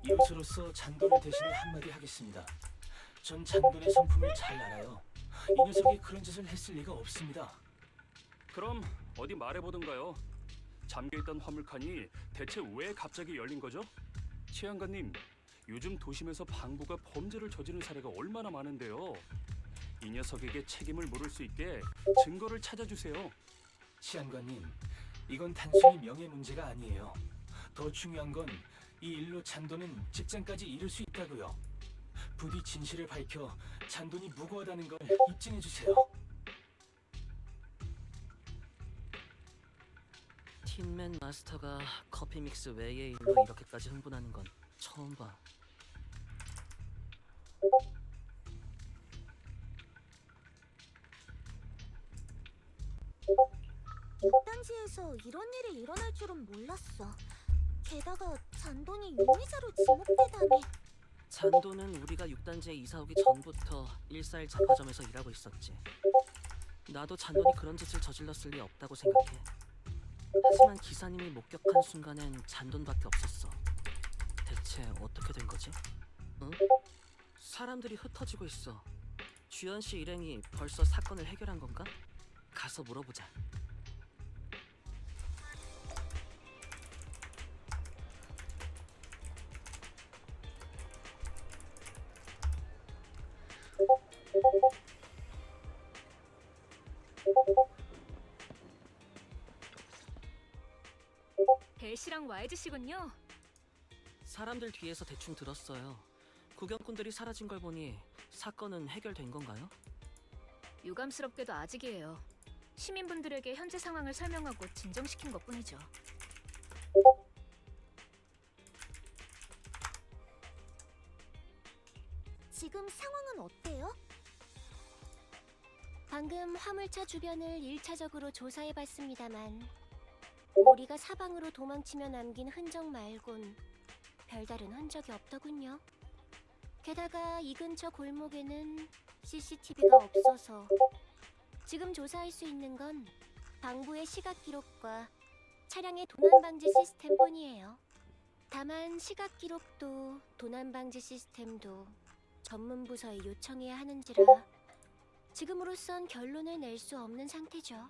이웃으로서 잔돈을 대신해 한마디 하겠습니다. 전 잔돈의 성품을 잘 알아요. 이 녀석이 그런 짓을 했을 리가 없습니다. 그럼 어디 말해보던가요. 잠겨있던 화물칸이 대체 왜 갑자기 열린 거죠? 치안관님, 요즘 도심에서 방부가 범죄를 저지른 사례가 얼마나 많은데요. 이 녀석에게 책임을 물을 수 있게 증거를 찾아주세요. 치안관님, 이건 단순히 명예 문제가 아니에요. 더 중요한 건 이 일로 잔돈은 직장까지 이룰 수 있다고요. 부디 진실을 밝혀 잔돈이 무고하다는 걸 입증해 주세요. 틴맨 마스터가 커피 믹스 외의 일로 이렇게까지 흥분하는 건 처음 봐. 육단지에서 이런 일이 일어날 줄은 몰랐어. 게다가 잔돈이 용의자로 지목되다니. 잔돈은 우리가 6단지에 이사 오기 전부터 141 잡화점에서 일하고 있었지. 나도 잔돈이 그런 짓을 저질렀을 리 없다고 생각해. 하지만 기사님이 목격한 순간엔 잔돈밖에 없었어. 대체 어떻게 된 거지? 응? 사람들이 흩어지고 있어. 주연 씨 일행이 벌써 사건을 해결한 건가? 가서 물어보자. 벨 씨랑 YG 씨군요. 사람들 뒤에서 대충 들었어요. 구경꾼들이 사라진 걸 보니 사건은 해결된 건가요? 유감스럽게도 아직이에요. 시민분들에게 현재 상황을 설명하고 진정시킨 것뿐이죠. 지금 상황은 어때요? 방금 화물차 주변을 1차적으로 조사해봤습니다만 우리가 사방으로 도망치며 남긴 흔적 말곤 별다른 흔적이 없더군요. 게다가 이 근처 골목에는 CCTV가 없어서 지금 조사할 수 있는 건 방부의 시각 기록과 차량의 도난 방지 시스템뿐이에요. 다만 시각 기록도 도난 방지 시스템도 전문 부서에 요청해야 하는지라 지금으로선 결론을 낼 수 없는 상태죠.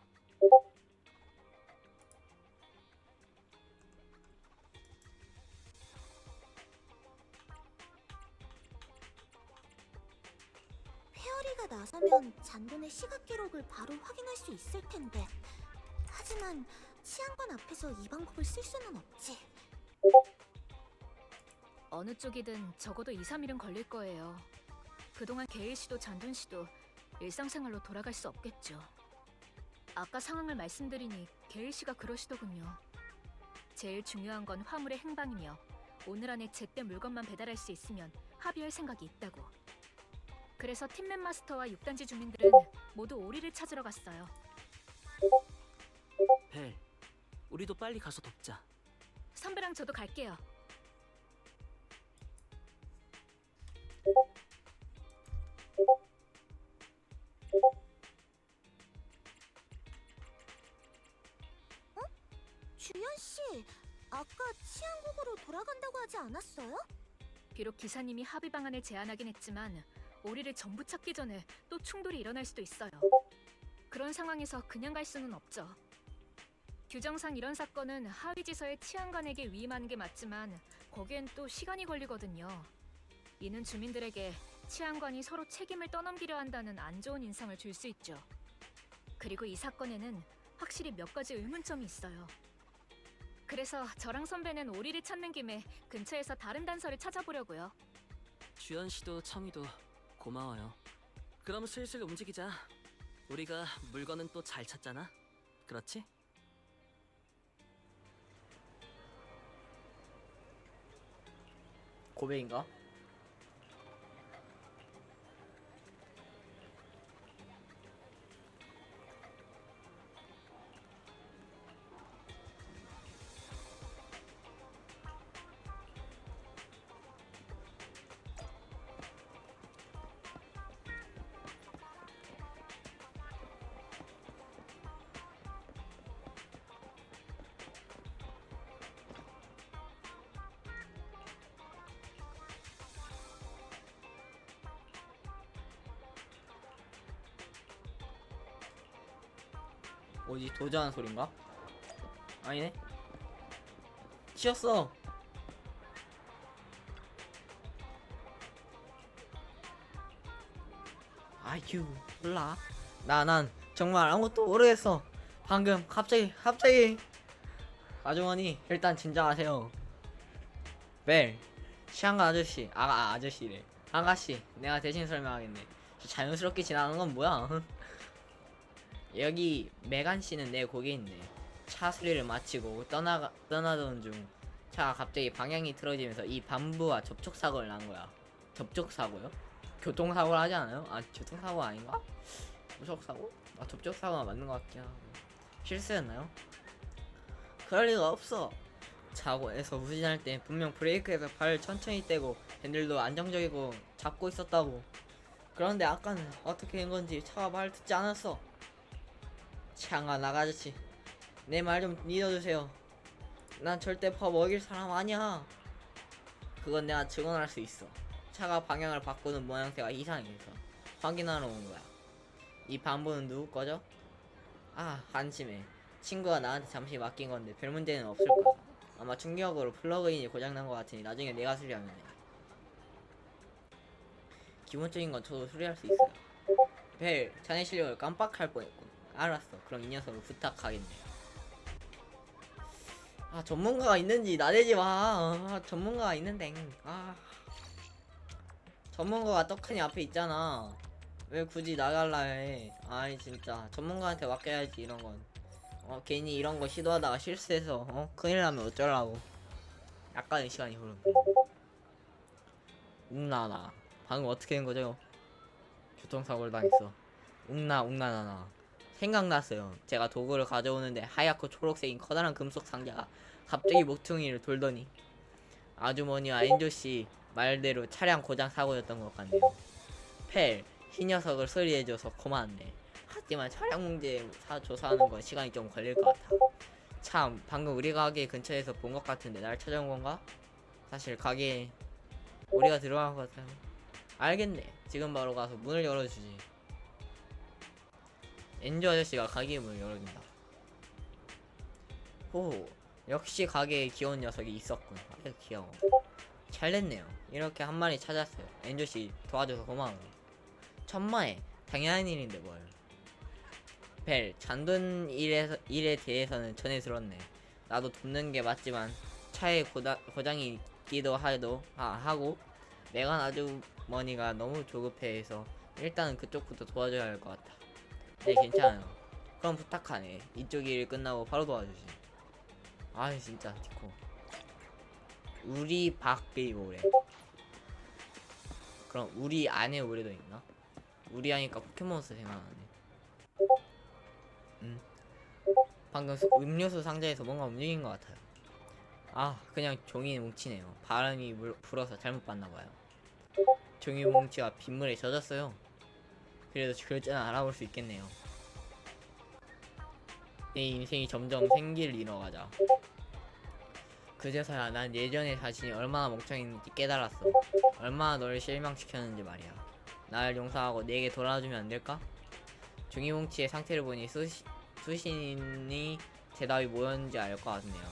페어리가 나서면 잔돈의 시각 기록을 바로 확인할 수 있을 텐데. 하지만 치안관 앞에서 이 방법을 쓸 수는 없지. 어느 쪽이든 적어도 2, 3일은 걸릴 거예요. 그동안 게일 씨도 잔돈 씨도 일상생활로 돌아갈 수 없겠죠. 아까 상황을 말씀드리니 게일 씨가 그러시더군요. 제일 중요한 건 화물의 행방이며 오늘 안에 제때 물건만 배달할 수 있으면 합의할 생각이 있다고. 그래서 팀맨 마스터와 6단지 주민들은 모두 오리를 찾으러 갔어요. 벨, 우리도 빨리 가서 돕자. 선배랑 저도 갈게요. 주연씨, 아까 치안국으로 돌아간다고 하지 않았어요? 비록 기사님이 합의 방안을 제안하긴 했지만 오리를 전부 찾기 전에 또 충돌이 일어날 수도 있어요. 그런 상황에서 그냥 갈 수는 없죠. 규정상 이런 사건은 하위지서의 치안관에게 위임하는 게 맞지만 거기엔 또 시간이 걸리거든요. 이는 주민들에게 치안관이 서로 책임을 떠넘기려 한다는 안 좋은 인상을 줄 수 있죠. 그리고 이 사건에는 확실히 몇 가지 의문점이 있어요. 그래서 저랑 선배는 오리를 찾는 김에 근처에서 다른 단서를 찾아보려고요. 주연 씨도 청이도 고마워요. 그럼 슬슬 움직이자. 우리가 물건은 또 잘 찾잖아. 그렇지? 고백인가? 어디 도전하는 소린가? 아니네. 치였어. 아이큐 몰라. 난 정말 아무것도 모르겠어. 방금 갑자기 아주머니 일단 진정하세요. 벨, 시안관 아저씨, 아저씨래. 아가씨, 내가 대신 설명하겠네. 저 자연스럽게 지나가는 건 뭐야? 여기 메간 씨는 내 고객인데 차 수리를 마치고 떠나던 중 차가 갑자기 방향이 틀어지면서 이 반부와 접촉 사고를 난 거야. 접촉 사고요? 교통 사고를 하지 않아요? 아, 교통 사고 아닌가? 접촉 사고? 아, 접촉 사고가 맞는 것 같긴 하고. 실수였나요? 그럴 리가 없어. 사고에서 후진할 때 분명 브레이크에서 발을 천천히 떼고 핸들도 안정적이고 잡고 있었다고. 그런데 아까는 어떻게 된 건지 차가 말을 듣지 않았어. 창아 나가저씨, 내 말 좀 믿어주세요. 난 절대 법 어길 사람 아니야. 그건 내가 증언할 수 있어. 차가 방향을 바꾸는 모양새가 이상해서 확인하러 온 거야. 이 반부는 누구 거죠? 아, 한심해. 친구가 나한테 잠시 맡긴 건데 별 문제는 없을 거야. 아마 충격으로 플러그인이 고장난 것 같으니 나중에 내가 수리하면 돼. 기본적인 건 저도 수리할 수 있어요. 벨, 자네 실력을 깜빡할 뻔했군. 알았어. 그럼 이 녀석을 부탁하겠네. 아, 전문가가 있는지 나대지 마. 전문가가 있는데. 전문가가 떡하니 앞에 있잖아. 왜 굳이 나갈라 해. 아이 진짜 전문가한테 맡겨야지 이런 건. 괜히 이런 거 시도하다가 실수해서 큰일 나면 어쩌라고. 약간의 시간이 흐름. 웅나나 방금 어떻게 된 거죠? 교통사고를 당했어. 웅나나나 생각났어요. 제가 도구를 가져오는데 하얗고 초록색인 커다란 금속 상자가 갑자기 목퉁이를 돌더니 아주머니와 엔조씨 말대로 차량 고장 사고였던 것 같네요. 펠, 이 녀석을 수리해줘서 고마웠네. 하지만 차량 문제 조사하는 건 시간이 좀 걸릴 것 같아. 참, 방금 우리 가게 근처에서 본 것 같은데 날 찾아온 건가? 사실 가게에 우리가 들어간 것 같아요. 알겠네. 지금 바로 가서 문을 열어주지. 엔조 아저씨가 가게 문을 열어준다. 호, 역시 가게에 귀여운 녀석이 있었군. 아유 귀여워. 잘됐네요. 이렇게 한 마리 찾았어요. 엔조씨 도와줘서 고마워요. 천마에 당연한 일인데 뭘. 벨, 잔돈 일에 대해서는 전에 들었네. 나도 돕는 게 맞지만 차에 고장이 있기도 하고 메간 아주머니가 너무 조급해해서 일단은 그쪽부터 도와줘야 할 것 같아. 네, 괜찮아요. 그럼 부탁하네. 이쪽 일 끝나고 바로 도와주지. 아이 진짜 디코. 우리 밖의 오래. 그럼 우리 안에 오래도 있나? 우리 하니까 포켓몬스터 생각나네. 방금 음료수 상자에서 뭔가 움직인 것 같아요. 아, 그냥 종이 뭉치네요. 바람이 불어서 잘못 봤나봐요. 종이 뭉치가 빗물에 젖었어요. 그래도 글자는 알아볼 수 있겠네요. 내 인생이 점점 생기를 잃어가자. 그제서야 난 예전의 자신이 얼마나 멍청했는지 깨달았어. 얼마나 너를 실망시켰는지 말이야. 날 용서하고 내게 돌아주면 안 될까? 종이뭉치의 상태를 보니 수신이 대답이 뭐였는지 알 것 같네요.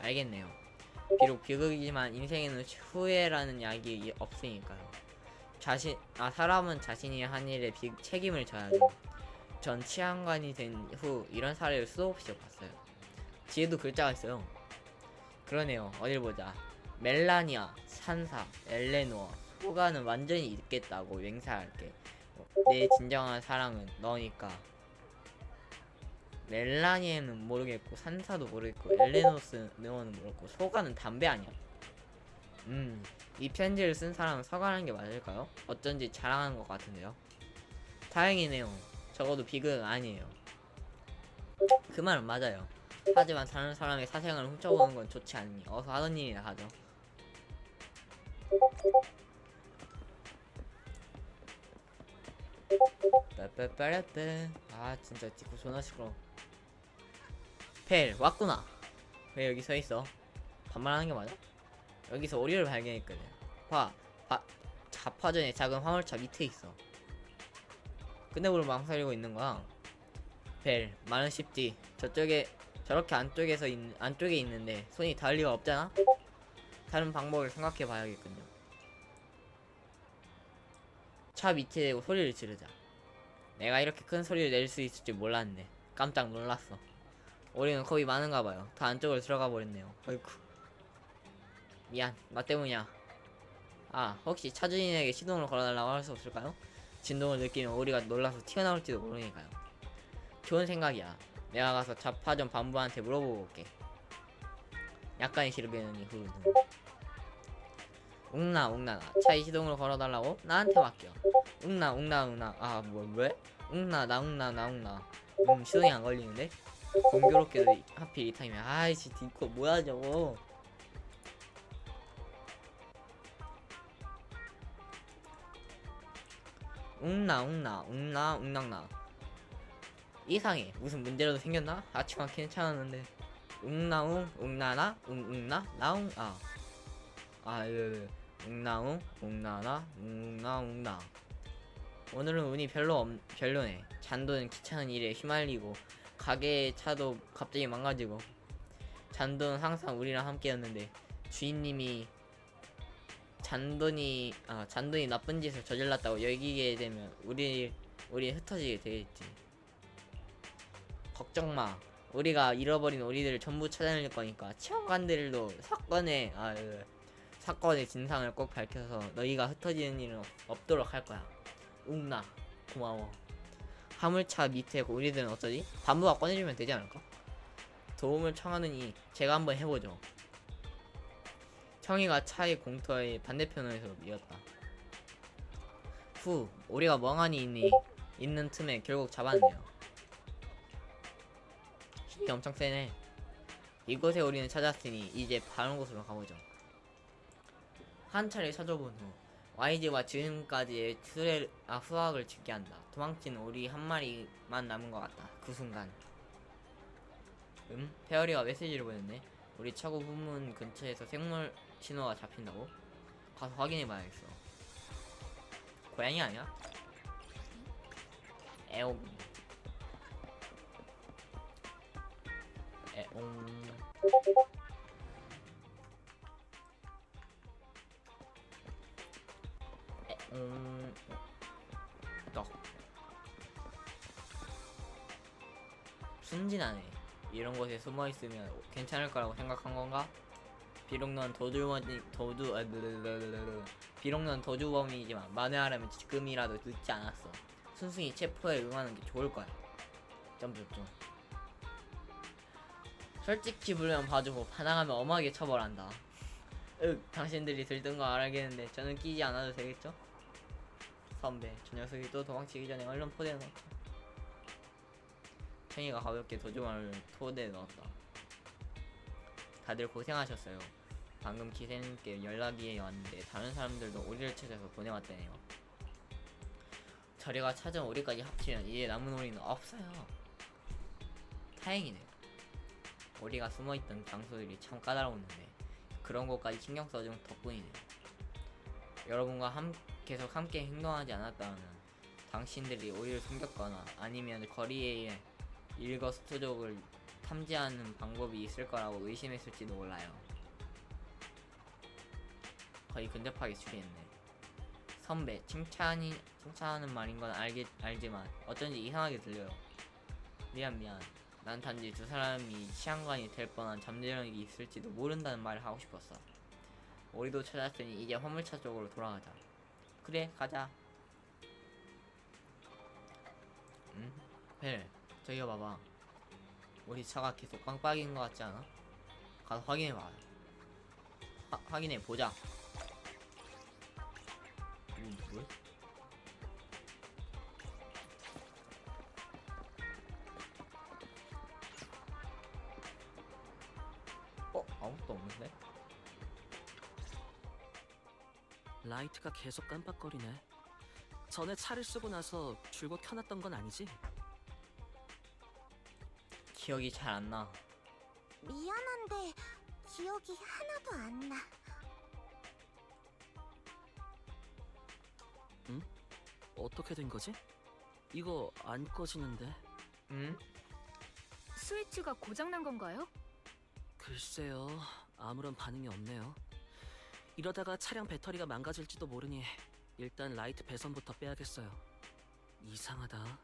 알겠네요. 비록 비극이지만 인생에는 후회라는 약이 없으니까요. 사람은 자신이 한 일에 책임을 져야죠. 전 치안관이 된 후 이런 사례를 수도 없이 봤어요. 뒤에도 글자가 있어요. 그러네요. 어딜 보자. 멜라니아, 산사, 엘레노어, 소가는 완전히 있겠다고 맹세할게. 내 진정한 사랑은 너니까. 멜라니아는 모르겠고 산사도 모르겠고 엘레노스는 모르겠고 소가는 담배 아니야? 이 편지를 쓴 사람은 서가라는 게 맞을까요? 어쩐지 자랑하는 것 같은데요. 다행이네요. 적어도 비극은 아니에요. 그 말은 맞아요. 하지만 다른 사람의 사생활을 훔쳐보는 건 좋지 않으니 어서 하던 일이나 하죠. 빠빠빠라빠. 아 진짜 디코 존나 시끄러워. 펠 왔구나. 왜 여기 서있어? 반말하는 게 맞아? 여기서 오리를 발견했거든. 자파전에 작은 화물차 밑에 있어. 근데 뭘 망설이고 있는 거야? 벨, 말은 쉽지. 저렇게 안쪽에 있는데 손이 닿을 리가 없잖아? 다른 방법을 생각해 봐야겠군요. 차 밑에 대고 소리를 지르자. 내가 이렇게 큰 소리를 낼 수 있을 줄 몰랐네. 깜짝 놀랐어. 우리는 겁이 많은가 봐요. 더 안쪽으로 들어가 버렸네요. 어이쿠. 미안. 나 때문이야. 아, 혹시 차주인에게 시동을 걸어달라고 할 수 없을까요? 진동을 느끼면 우리가 놀라서 튀어나올지도 모르니까요. 좋은 생각이야. 내가 가서 자파전 반부한테 물어보고 올게. 약간의 시르베는 후루는. 웅나 차에 시동을 걸어달라고? 나한테 맡겨. 웅나 아 왜? 웅나 시동이 안 걸리는데? 공교롭게도 하필 이 타임에 아이씨 디코 뭐야 저거. 웅나 이상해. 무슨 문제라도 생겼나? 아침만 괜찮았는데. 웅나나 웅나. 오늘은 운이 별로네. 잔도는 귀찮은 일에 휘말리고 가게의 차도 갑자기 망가지고. 잔도는 항상 우리랑 함께였는데 주인님이 잔돈이 나쁜 짓을 저질렀다고 여기게 되면 우리 흩어지게 되겠지. 걱정 마. 우리가 잃어버린 오리들을 전부 찾아낼 거니까 치안관들도 사건의 진상을 꼭 밝혀서 너희가 흩어지는 일은 없도록 할 거야. 웅나 고마워. 화물차 밑에 오리들은 어쩌지? 반부가 꺼내주면 되지 않을까? 도움을 청하느니 제가 한번 해보죠. 청이가 차의 공터의 반대편에서 밀었다. 후, 오리가 멍하니 있는 틈에 결국 잡았네요. 힘이 엄청 세네. 이곳에 우리는 찾았으니 이제 다른 곳으로 가보죠. 한 차례 찾아본 후 YG와 지금까지의 수학을 짓게 한다. 도망친 오리 한 마리만 남은 것 같다. 그 순간 페어리가 메시지를 보냈네. 우리 차고 후문 근처에서 생물 신호가 잡힌다고? 가서 확인해봐야겠어. 고양이 아니야? 에옹. 떡. 순진하네. 이런 곳에 숨어 있으면 괜찮을 거라고 생각한 건가? 비록 넌 도주범이지만 만회하려면 지금이라도 늦지 않았어. 순순히 체포에 응하는 게 좋을 거야. 점점점. 솔직히 불면 봐주고 반항하면 엄하게 처벌한다. 당신들이 들뜬 거 알겠는데 저는 끼지 않아도 되겠죠? 선배, 저 녀석이 또 도망치기 전에 얼른 포대에 넣자. 청이가 가볍게 도주마를 포대에 넣었다. 다들 고생하셨어요. 방금 기사님께 연락이 왔는데 다른 사람들도 오리를 찾아서 보내왔다네요. 저희가 찾은 오리까지 합치면 이제 남은 오리는 없어요. 다행이네요. 오리가 숨어있던 장소들이 참 까다로웠는데 그런 곳까지 신경 써준 덕분이네요. 여러분과 계속 함께 행동하지 않았다면 당신들이 오리를 숨겼거나 아니면 거리에 일거수토족을 탐지하는 방법이 있을 거라고 의심했을지도 몰라요. 거의 근접하게 추리했네. 선배, 칭찬하는 말인 건 알지만 어쩐지 이상하게 들려요. 미안. 난 단지 두 사람이 치안관이 될 뻔한 잠재력이 있을지도 모른다는 말을 하고 싶었어. 우리도 찾았으니 이제 화물차 쪽으로 돌아가자. 그래, 가자. 응? 벨, 저기가 봐봐. 우리 차가 계속 빵빵인 것 같지 않아? 가서 확인해봐. 확인해보자. 뭐? 아무것도 없는데? 라이트가 계속 깜빡거리네. 전에 차를 쓰고 나서 줄곧 켜놨던 건 아니지? 기억이 잘 안 나. 미안한데 기억이 하나도 안 나. 응? 어떻게 된 거지? 이거 안 꺼지는데? 응? 스위치가 고장난 건가요? 글쎄요, 아무런 반응이 없네요. 이러다가 차량 배터리가 망가질지도 모르니 일단 라이트 배선부터 빼야겠어요. 이상하다.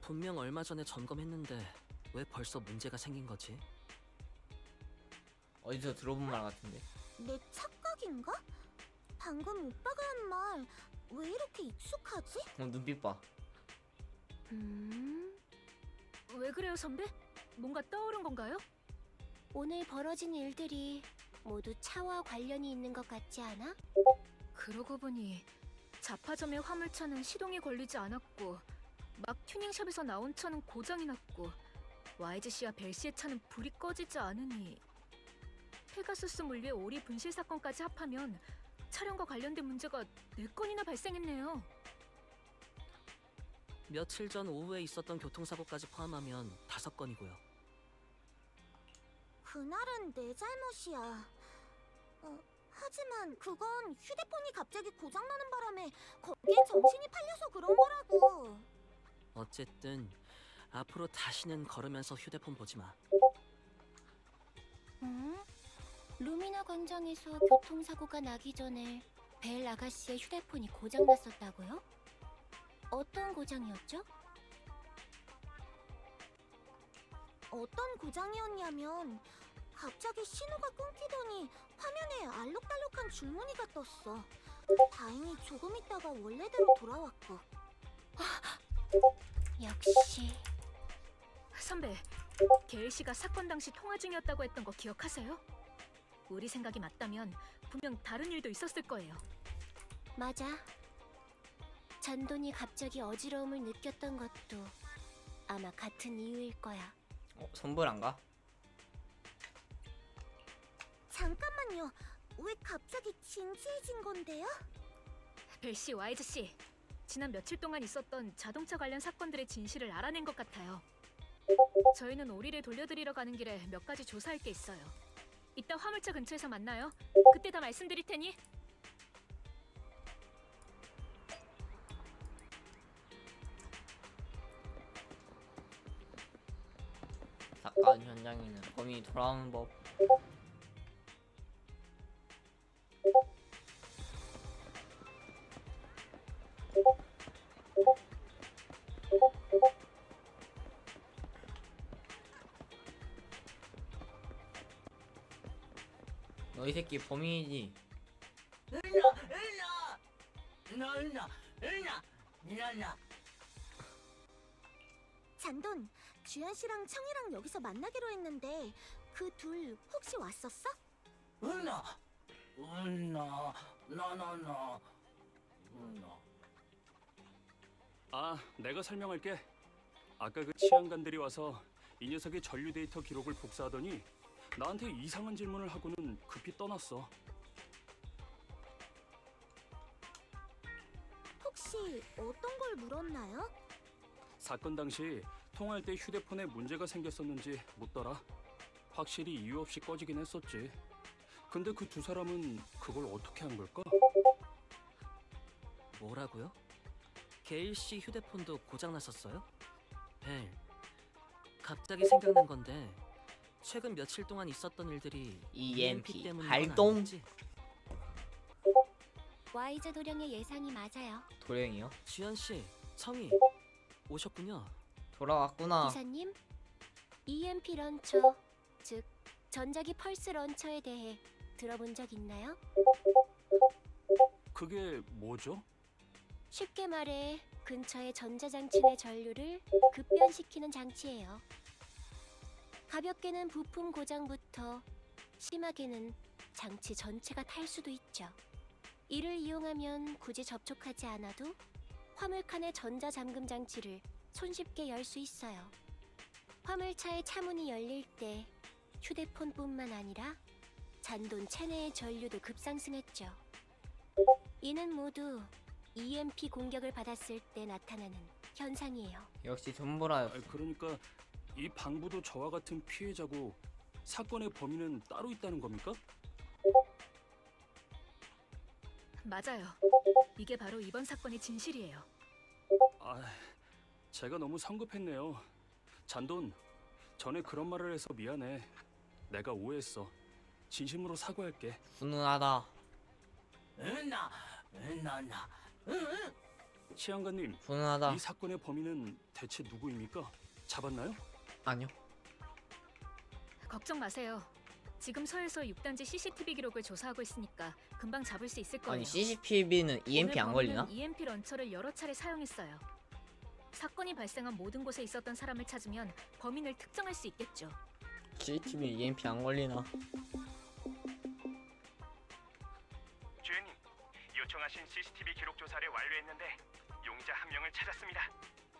분명 얼마 전에 점검했는데 왜 벌써 문제가 생긴 거지? 어디서 들어본 말 같은데. 내 착각인가? 방금 오빠가 한 말 왜 이렇게 익숙하지? 눈빛 봐. 왜 그래요, 선배? 뭔가 떠오른 건가요? 오늘 벌어진 일들이 모두 차와 관련이 있는 것 같지 않아? 그러고 보니 자파점의 화물차는 시동이 걸리지 않았고 막 튜닝샵에서 나온 차는 고장이 났고 YGC와 벨씨의 차는 불이 꺼지지 않으니 페가수스 물류의 오리 분실 사건까지 합하면 차량과 관련된 문제가 4건이나 발생했네요. 며칠 전 오후에 있었던 교통사고까지 포함하면 5건이고요. 그날은 내 잘못이야. 하지만 그건 휴대폰이 갑자기 고장나는 바람에 거기에 정신이 팔려서 그런 거라고. 어쨌든 앞으로 다시는 걸으면서 휴대폰 보지 마. 루미나 광장에서 교통사고가 나기 전에 벨 아가씨의 휴대폰이 고장났었다고요? 어떤 고장이었죠? 어떤 고장이었냐면 갑자기 신호가 끊기더니 화면에 알록달록한 줄무늬가 떴어. 다행히 조금 있다가 원래대로 돌아왔고. 역시 선배, 게일 씨가 사건 당시 통화 중이었다고 했던 거 기억하세요? 우리 생각이 맞다면 분명 다른 일도 있었을 거예요. 맞아. 잔돈이 갑자기 어지러움을 느꼈던 것도 아마 같은 이유일 거야. 선불안가? 잠깐만요. 왜 갑자기 진지해진 건데요? 벨씨, YGC, 지난 며칠 동안 있었던 자동차 관련 사건들의 진실을 알아낸 것 같아요. 저희는 오리를 돌려드리러 가는 길에 몇 가지 조사할 게 있어요. 이따 화물차 근처에서 만나요. 그때 다 말씀드릴 테니. 사건 현장에는 범인이 돌아오는 법. 너 이 새끼 범인이지? 잔돈, 주현 씨랑 청이랑 여기서 만나기로 했는데 그 둘 혹시 왔었어? 아, 내가 설명할게. 아까 그 치안관들이 와서 이 녀석의 전류 데이터 기록을 복사하더니 나한테 이상한 질문을 하고는 급히 떠났어. 혹시 어떤 걸 물었나요? 사건 당시 통화할 때 휴대폰에 문제가 생겼었는지 묻더라. 확실히 이유 없이 꺼지긴 했었지. 근데 그 두 사람은 그걸 어떻게 한 걸까? 뭐라고요? 게일 씨 휴대폰도 고장났었어요? 벨, 갑자기 생각난 건데 최근 며칠 동안 있었던 일들이 EMP 때문인 건 발동. 아니겠지? 와이즈 도령의 예상이 맞아요. 도령이요? 주현 씨, 청이 오셨군요. 돌아왔구나. 기사님, EMP 런처, 즉 전자기 펄스 런처에 대해 들어본 적 있나요? 그게 뭐죠? 쉽게 말해 근처의 전자장치 내 전류를 급변시키는 장치예요. 가볍게는 부품 고장부터 심하게는 장치 전체가 탈 수도 있죠. 이를 이용하면 굳이 접촉하지 않아도 화물칸의 전자잠금 장치를 손쉽게 열 수 있어요. 화물차의 차문이 열릴 때 휴대폰뿐만 아니라 잔돈 체내의 전류도 급상승했죠. 이는 모두 EMP 공격을 받았을 때 나타나는 현상이에요. 역시 전보라였어. 그러니까 이 방부도 저와 같은 피해자고 사건의 범인은 따로 있다는 겁니까? 맞아요. 이게 바로 이번 사건의 진실이에요. 아, 제가 너무 성급했네요. 잔돈, 전에 그런 말을 해서 미안해. 내가 오해했어. 진심으로 사과할게. 훈훈하다. 치안관님, 훈훈하다. 이 사건의 범인은 대체 누구입니까? 잡았나요? 아니요. 걱정 마세요. 지금 서에서 6단지 CCTV 기록을 조사하고 있으니까 금방 잡을 수 있을 거예요. 아니 CCTV는 EMP 안 걸리나? EMP 런처를 여러 차례 사용했어요. 사건이 발생한 모든 곳에 있었던 사람을 찾으면 범인을 특정할 수 있겠죠. CCTV EMP 안 걸리나? 주연님, 요청하신 CCTV 기록 조사를 완료했는데 용의자 한 명을 찾았습니다.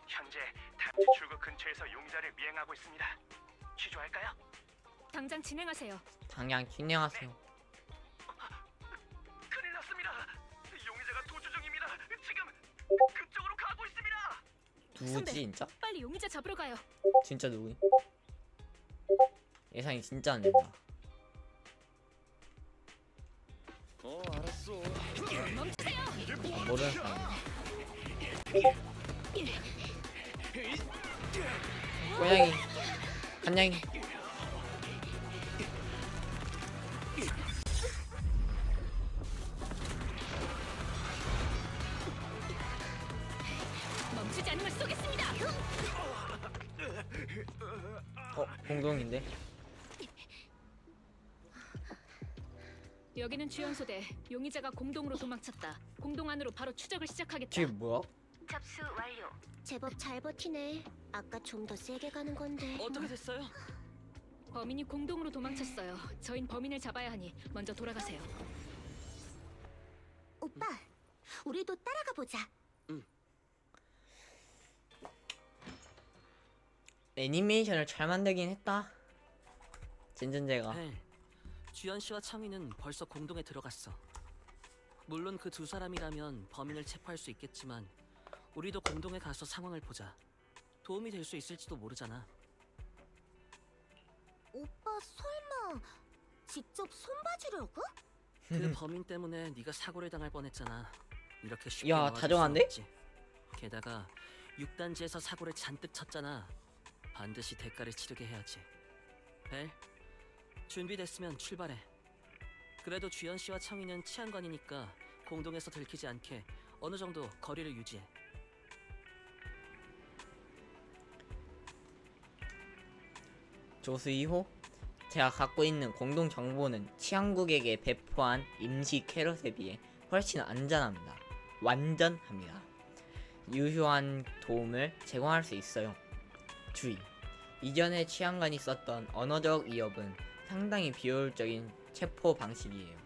현재 단지 출구 근처에서 용의자를 미행하고 있습니다. 취조할까요? 당장 진행하세요. 당장 진행하세요. 큰일 났습니다. 용의자가 도주 중입니다. 지금 그쪽으로 가고 있습니다. 누구지 선배. 진짜? 빨리 용의자 잡으러 가요. 진짜 누구? 예상이 진짜 안 된다. 알았어. 모르는 사람. 고양이, 간냥이. 멈추지 않으면 쏘겠습니다. 공동인데. 여기는 주연소대. 용의자가 공동으로 도망쳤다. 공동 안으로 바로 추적을 시작하겠다. 저게 뭐야? 접수 완료. 제법 잘 버티네. 아까 좀 더 세게 가는 건데. 어떻게 됐어요? 범인이 공동으로 도망쳤어요. 저흰 범인을 잡아야 하니 먼저 돌아가세요. 오빠, 우리도 따라가 보자. 애니메이션을 잘 만들긴 했다. 진전제가. 벨, 주연 씨와 창희는 벌써 공동에 들어갔어. 물론 그 두 사람이라면 범인을 체포할 수 있겠지만 우리도 공동에 가서 상황을 보자. 도움이 될 수 있을지도 모르잖아. 오빠 설마 직접 손봐주려고? 그 범인 때문에 네가 사고를 당할 뻔했잖아. 이렇게 쉽게 야, 나와줄 순 다정한데? 없지. 게다가 6단지에서 사고를 잔뜩 쳤잖아. 반드시 대가를 치르게 해야지. 벨, 준비됐으면 출발해. 그래도 주연 씨와 청이는 치안관이니까 공동에서 들키지 않게 어느 정도 거리를 유지해. 조수 2호. 제가 갖고 있는 공동 정보는 치안국에게 배포한 임시 캐럿에 비해 훨씬 안전합니다. 완전합니다. 유효한 도움을 제공할 수 있어요. 주의. 이전에 치안관이 썼던 언어적 위협은 상당히 비효율적인 체포 방식이에요.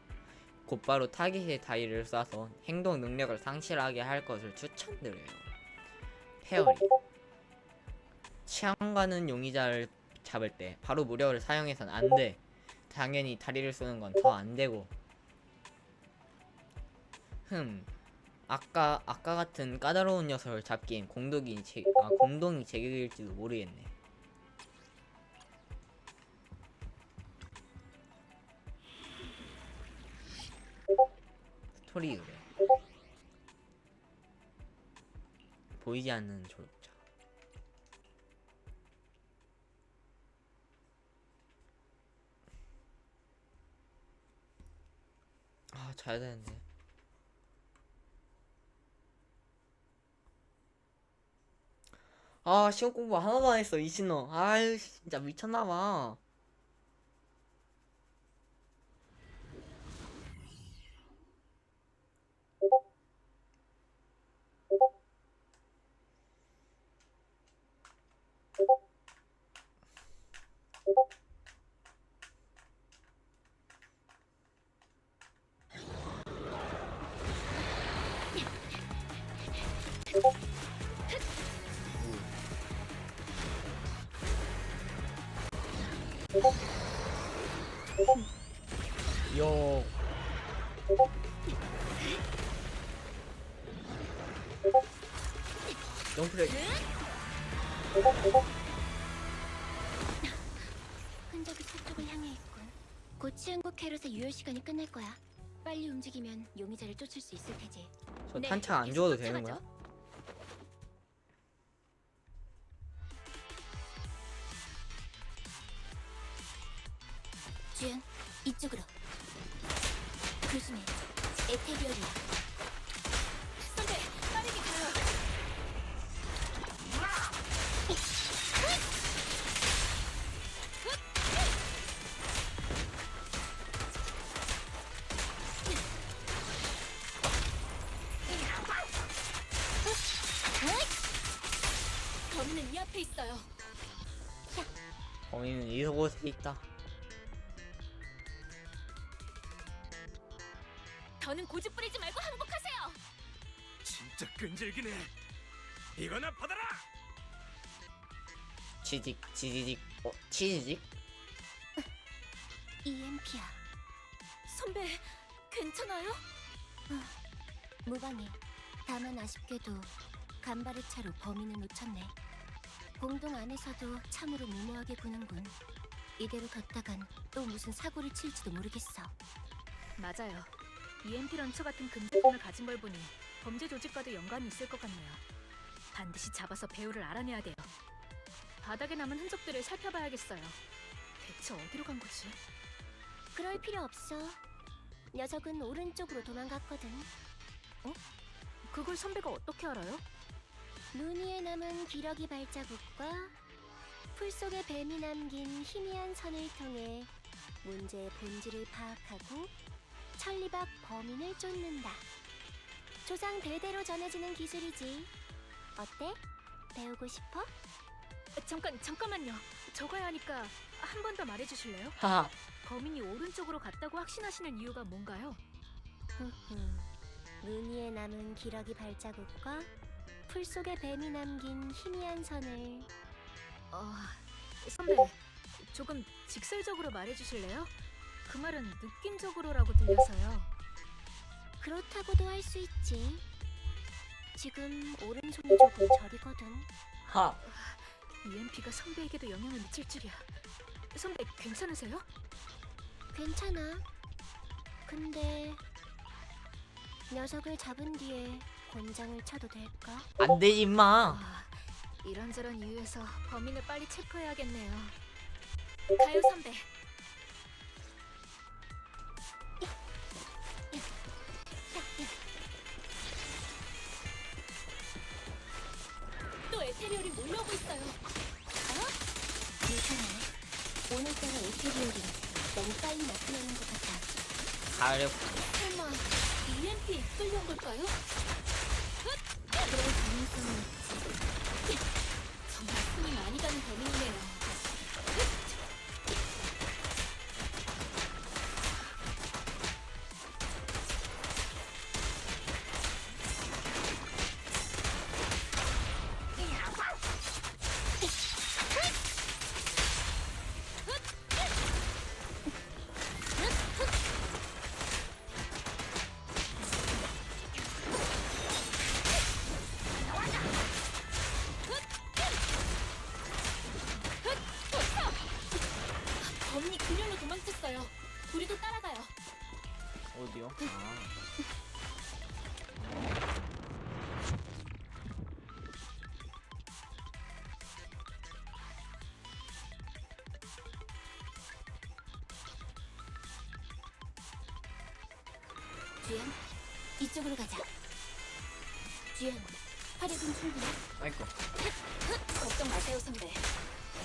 곧바로 타깃의 다리를 쏴서 행동 능력을 상실하게 할 것을 추천드려요. 페어리. 치안관은 용의자를 잡을 때 바로 무력을 사용해선 안 돼. 당연히 다리를 쏘는 건 더 안 되고. 아까 같은 까다로운 녀석을 잡기엔 공동이 제격일지도 모르겠네. 스토리 의뢰. 보이지 않는 조력자. 아, 자야 되는데. 아, 시험 공부 하나도 안 했어, 이신호. 아유, 진짜 미쳤나봐. 요. 영프레. 흔적이 서쪽을 향해 있군. 곧 치안국 캐럿의 유효 시간이 끝날 거야. 빨리 움직이면 용의자를 쫓을 수 있을 테지. 저 네, 탄창 안 계속 주워도 쫓아가죠. 되는 거야? 주연, 이쪽으로. 조심해. 에테리얼이야. 선배, 빠르게 가요. 앞에 있어요. 범인은 이곳에 있다. 더는 고집 부리지 말고 항복하세요. 진짜 끈질기네. 이거나 받아라. 치직 치지직 치지직? EMP야. 선배, 괜찮아요? 무방해. 다만 아쉽게도 간발의 차로 범인을 놓쳤네. 공동 안에서도 참으로 무모하게 구는군. 이대로 뒀다간 또 무슨 사고를 칠지도 모르겠어. 맞아요. EMP 런처 같은 금제품을 가진 걸 보니 범죄 조직과도 연관이 있을 것 같네요. 반드시 잡아서 배우를 알아내야 돼요. 바닥에 남은 흔적들을 살펴봐야겠어요. 대체 어디로 간 거지? 그럴 필요 없어. 녀석은 오른쪽으로 도망갔거든. 그걸 선배가 어떻게 알아요? 눈 위에 남은 기러기 발자국과 풀 속에 뱀이 남긴 희미한 선을 통해 문제의 본질을 파악하고 천리박 범인을 쫓는다. 조상 대대로 전해지는 기술이지. 어때? 배우고 싶어? 잠깐만요. 적어야 하니까 한 번 더 말해주실래요? 하하. 범인이 오른쪽으로 갔다고 확신하시는 이유가 뭔가요? 눈 위에 남은 기러기 발자국과 풀 속에 뱀이 남긴 희미한 선을. 선배, 조금 직설적으로 말해주실래요? 그 말은 느낌적으로라고 들려서요. 그렇다고도 할 수 있지. 지금 오른손이 조금 저리거든. 하. EMP가 선배에게도 영향을 미칠 줄이야. 선배, 괜찮으세요? 괜찮아. 근데 녀석을 잡은 뒤에 곤장을 쳐도 될까? 안 되지 임마. 이런저런 이유에서 범인을 빨리 체크해야겠네요. 가요, 선배. 또 에테리얼이 몰려오고 있어요. 이상해. 오늘따라 에테리얼이 너무 빨리 나타나는 것 같아. 가려. 설마 EMP 이끌려온 걸까요? 그럴 가능성은 있지. 정말 손이 많이 가는 범인이네요. 범인이 그녀로 도망쳤어요. 우리도 따라가요. 어디요? 주연, 이쪽으로 가자. 주연, 화력은 충분해. 아이고. 걱정 마세요, 선배.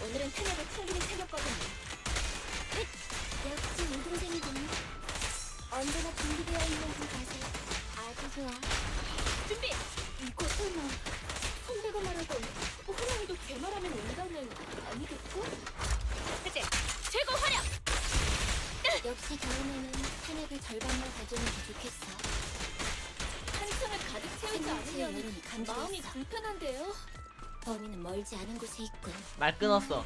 오늘은 탄약을 충분히 챙겼거든요. 역시 우등생이군. 언제나 준비되어 있는 그 자세. 아주 좋아. 준비! 이거 설마 선배가 말하던 호랑이도 괴말하면 온다는 아니겠고? 그치? 최고 화력! 역시 다음에는 탄약을 절반만 가져오면 더 좋겠어. 한층을 가득 채우지 않으면 마음이 불편한데요? 범인은 멀지 않은 곳에 있군. 말 끊었어.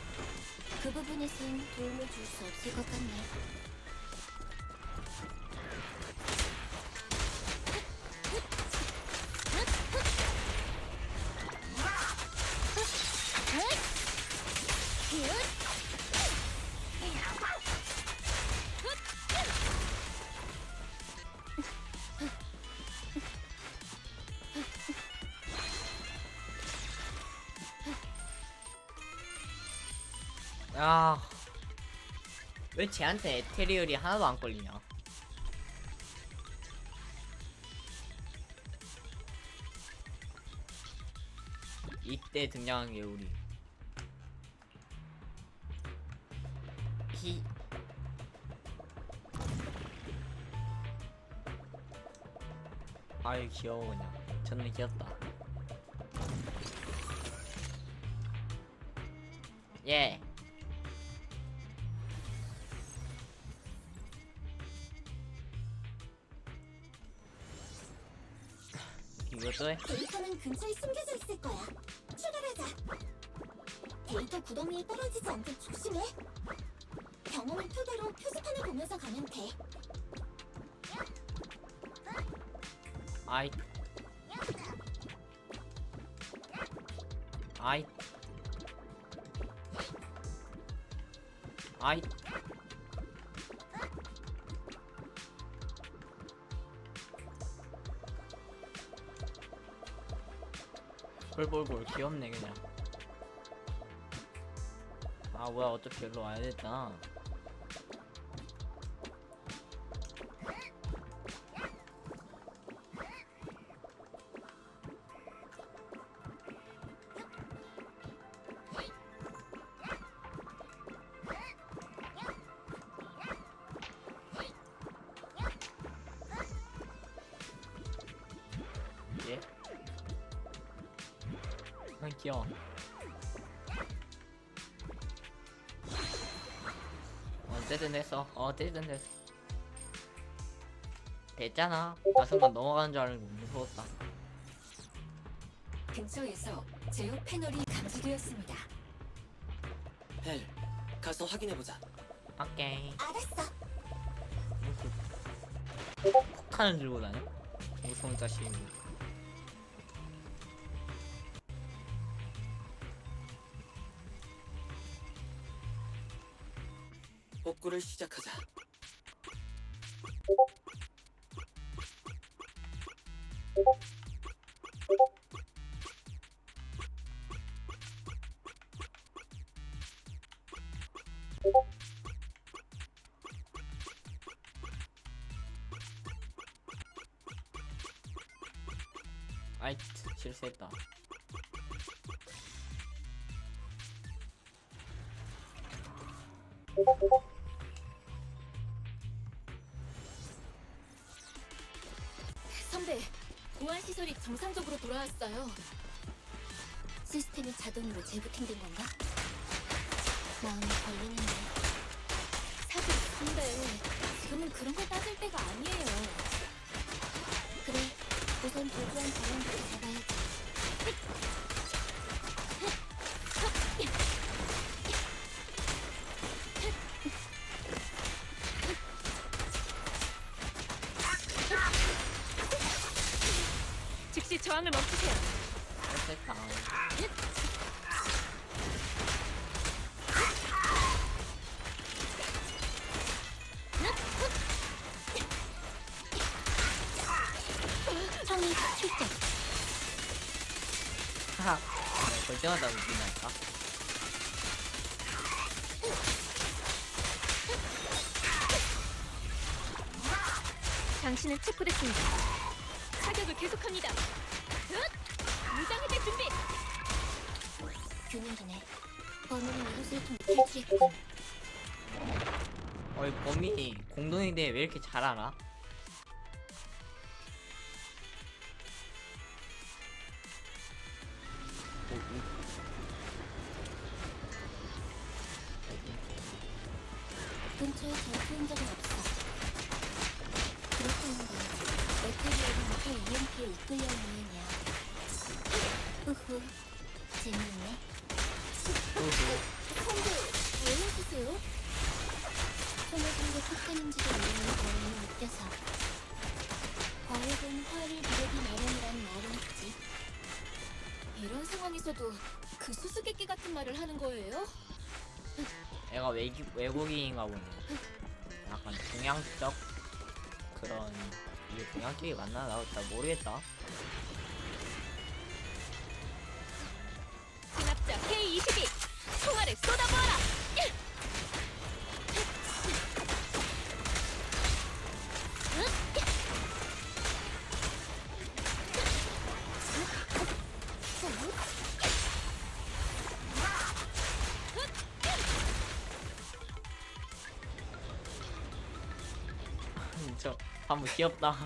그 부분에선 도움을 줄 수 없을 것 같네. 야, 왜 쟤한테 에테리얼이 하나도 안 걸리냐? 이때 등장한 게 우리 아유 귀여워 그냥. 저는 귀엽다. 예. 이것도 해? 데이터는 근처에 숨겨져 있을 거야. 출발하자. 데이터 구덩이에 떨어지지 않게 조심해. 경험을 토대로 표지판을 보면서 가면 돼. 아이. 아이. 아이. 볼볼볼 귀엽네 그냥. 아 뭐야 어차피 일로 와야 됐다. 예? 아 귀여워. 어쨌든 됐어. 어쨌든 됐어. 됐잖아. 나 순간 넘어가는 줄 알고 무서웠다. 근처에서 제어 패널이 감지되었습니다. 벨, 가서 확인해보자. 오케이. 알았어. 폭탄을 들고 다녀? 무서운 자식이. 복구를 시작하자. 아이 실수했다. 선배, 보안 시설이 정상적으로 돌아왔어요. 시스템이 자동으로 재부팅된 건가? 마음이 걸리는데. 사실 선배, 지금은 그런 걸 따질 때가 아니에요. 그래, 우선 도주한 자원부터 잡아야지. 즉시 저항을 멈추세요. 됐다. 형이 출동. 하하. 볼 때마다 웃기나니까. 당신은 체포됐습니다. 사격을 계속합니다. 무장 해제 준비. 교문이네. 범인은 이곳을 통해 탈출했군. 어이 범인이 공동에 대해 왜 이렇게 잘 알아? 근처에 전투 흔적은 없어. 그렇다는 건 메테리얼이 새 EMP에 이끌려 있는 모양이야. 후후, 재미있네. 선배, 왜 웃으세요? 소매상의 폭탄인지도 모르는 거인이 웃겨서. 과학은 화를 부르기 마련이란 말은 있지. 이런 상황에서도 그 수수께끼 같은 말을 하는 거예요? 애가 외국인인가 보네. 약간 동양적 그런. 이게 동양적이 맞나? 나 잘 모르겠다. 진압자 K-22 총알을 쏟아부어라. 저 한번 귀엽다.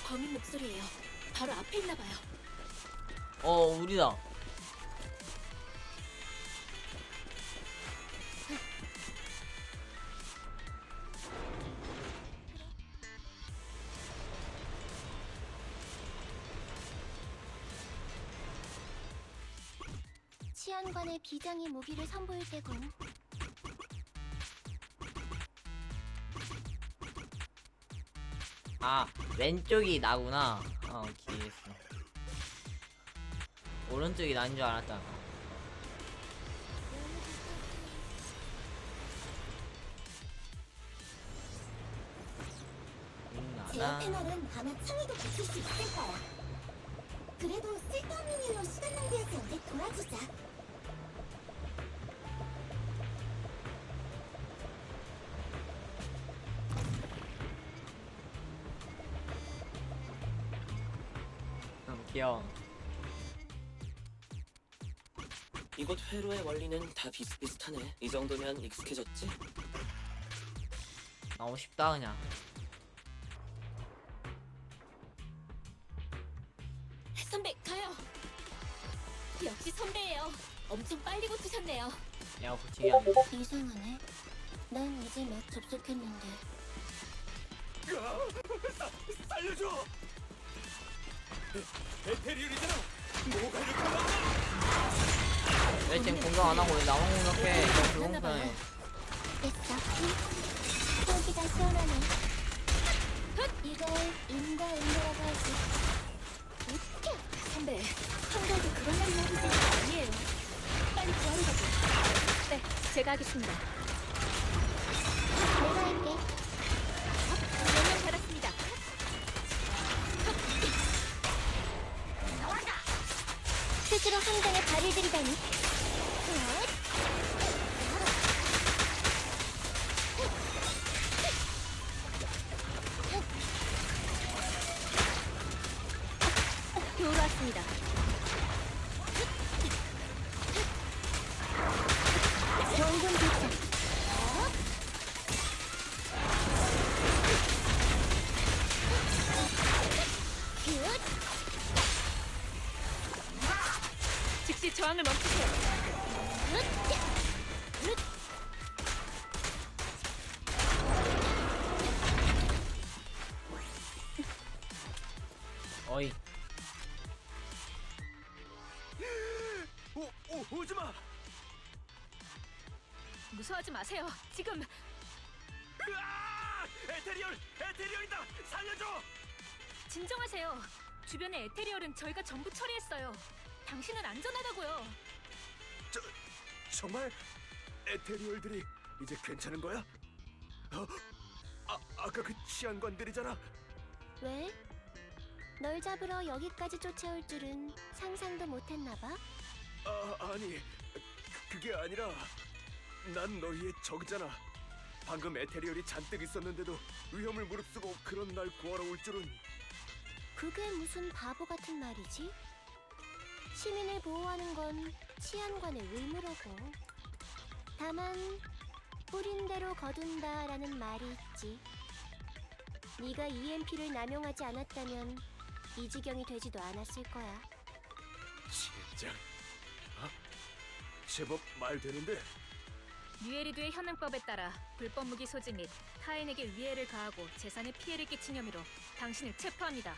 범인 목소리예요. 바로 앞에 있나 봐요. 우리다. 치안관의 비장의 무기를 선보일 때군. 아, 왼쪽이 나구나. 오케이, 했어. 오른쪽이 나인 줄 알았잖아. 제어 패널은 아마 창에도 붙일 수 있을 거야. 그래도 쓸데없는 일로 시간 낭비하지 않게 도와주자. 귀여워. 이곳 회로의 원리는 다 비슷비슷하네. 이 정도면 익숙해졌지? 너무 쉽다 그냥. 선배, 가요. 역시 선배예요. 엄청 빨리 고치셨네요. 내가 고치기 안 돼. 이상하네. 난 이제 막 접속했는데. 살려줘! 에테리얼이잖아. 뭐가 이렇게 많아? 왜 지금 공격 안 하고 왜 나만 공격해? 이거 불공평해. 됐어. 여기가 시원하네. 이걸 인과응보라고 하지. 선배, 한가도 그런 말이 나오는 게 아니에요. 빨리 구하러 가죠. 네, 제가 하겠습니다. 내가 할게. 명령 받았습니다. 스스로 함정에 발을 들이다니. 도우러 왔습니다. 정군 도착. 즉시 저항을 멈추세요. 어이. 오지 마. 무서워하지 마세요. 지금 으아! 에테리얼이다. 살려줘. 진정하세요. 주변의 에테리얼은 저희가 전부 처리했어요. 당신은 안전하다고요. 정말 에테리얼들이 이제 괜찮은 거야? 아까 그 치안관들이잖아. 왜? 널 잡으러 여기까지 쫓아올 줄은 상상도 못했나 봐. 아니, 그게 아니라 난 너희의 적이잖아. 방금 에테리얼이 잔뜩 있었는데도 위험을 무릅쓰고 그런 날 구하러 올 줄은. 그게 무슨 바보 같은 말이지? 시민을 보호하는 건 치안관의 의무라고. 다만 뿌린 대로 거둔다라는 말이 있지. 네가 EMP를 남용하지 않았다면 이 지경이 되지도 않았을 거야. 진짜? 제법 말 되는데. 뉴에리드의 현행법에 따라 불법 무기 소지 및 타인에게 위해를 가하고 재산에 피해를 끼친 혐의로 당신을 체포합니다.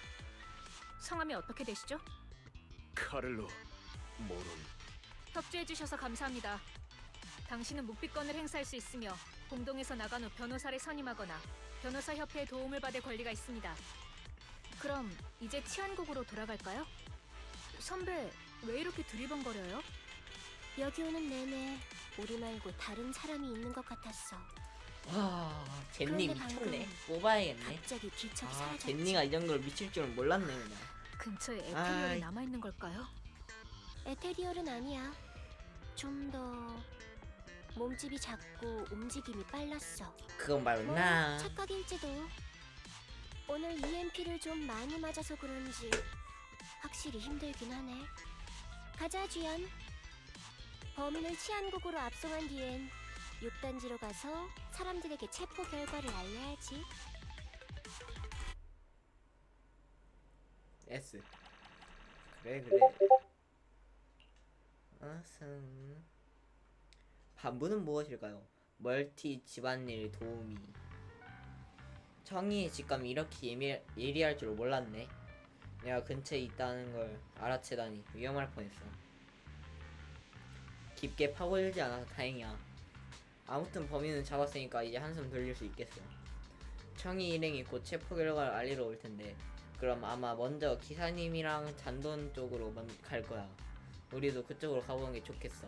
성함이 어떻게 되시죠? 카를로 모론. 협조해주셔서 감사합니다. 당신은 묵비권을 행사할 수 있으며 공동에서 나간 후 변호사를 선임하거나 변호사협회의 도움을 받을 권리가 있습니다. 그럼 이제 치안국으로 돌아갈까요? 선배, 왜 이렇게 두리번거려요? 여기 오는 내내 우리 말고 다른 사람이 있는 것 같았어. 와, 젠니 그런데 미쳤네. 방금 뽑아야겠네. 갑자기 기척이 아, 사라졌지. 젠니가 이 정도로 미칠 줄은 몰랐네 그냥. 근처에 아이. 에테리얼이 남아있는 걸까요? 에테리얼은 아니야. 좀 더 몸집이 작고 움직임이 빨랐어. 그건 뭐 말나. 착각일지도. 오늘 EMP를 좀 많이 맞아서 그런지 확실히 힘들긴 하네. 가자, 주연. 범인을 치안국으로 압송한 뒤엔 6단지로 가서 사람들에게 체포 결과를 알려야지. S. 그래. 반부는 무엇일까요? 멀티 집안일 도우미. 청이의 직감이 이렇게 예리할 줄 몰랐네. 내가 근처에 있다는 걸 알아채다니 위험할 뻔했어. 깊게 파고들지 않아서 다행이야. 아무튼 범인은 잡았으니까 이제 한숨 돌릴 수 있겠어. 청이 일행이 곧 체포 결과를 알리러 올 텐데 그럼 아마 먼저 기사님이랑 잔돈 쪽으로 갈 거야. 우리도 그쪽으로 가보는 게 좋겠어.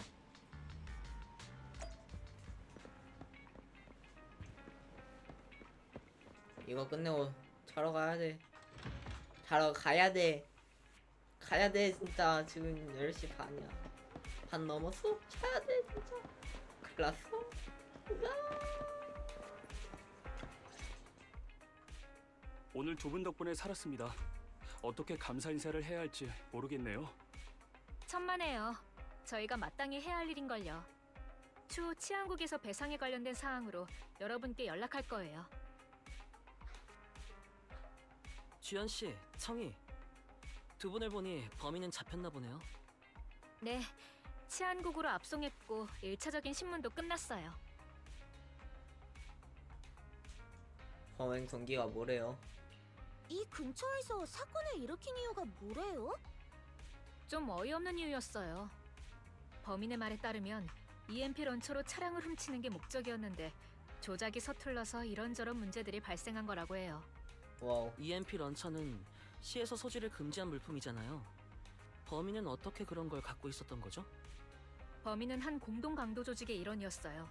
이거 끝내고 자러 가야 돼. 자러 가야 돼. 가야 돼 진짜. 지금 10시 반이야. 반 넘었어? 자야 돼 진짜. 큰일 났어. 오늘 두 분 덕분에 살았습니다. 어떻게 감사 인사를 해야 할지 모르겠네요. 천만에요. 저희가 마땅히 해야 할 일인걸요. 추후 치안국에서 배상에 관련된 사항으로 여러분께 연락할 거예요. 주연 씨, 청이. 두 분을 보니 범인은 잡혔나 보네요. 네, 치안국으로 압송했고 1차적인 신문도 끝났어요. 범행 동기가 뭐래요? 이 근처에서 사건을 일으킨 이유가 뭐래요? 좀 어이없는 이유였어요. 범인의 말에 따르면 EMP 런처로 차량을 훔치는 게 목적이었는데 조작이 서툴러서 이런저런 문제들이 발생한 거라고 해요. 와우. EMP 런처는 시에서 소지를 금지한 물품이잖아요. 범인은 어떻게 그런 걸 갖고 있었던 거죠? 범인은 한 공동 강도 조직의 일원이었어요.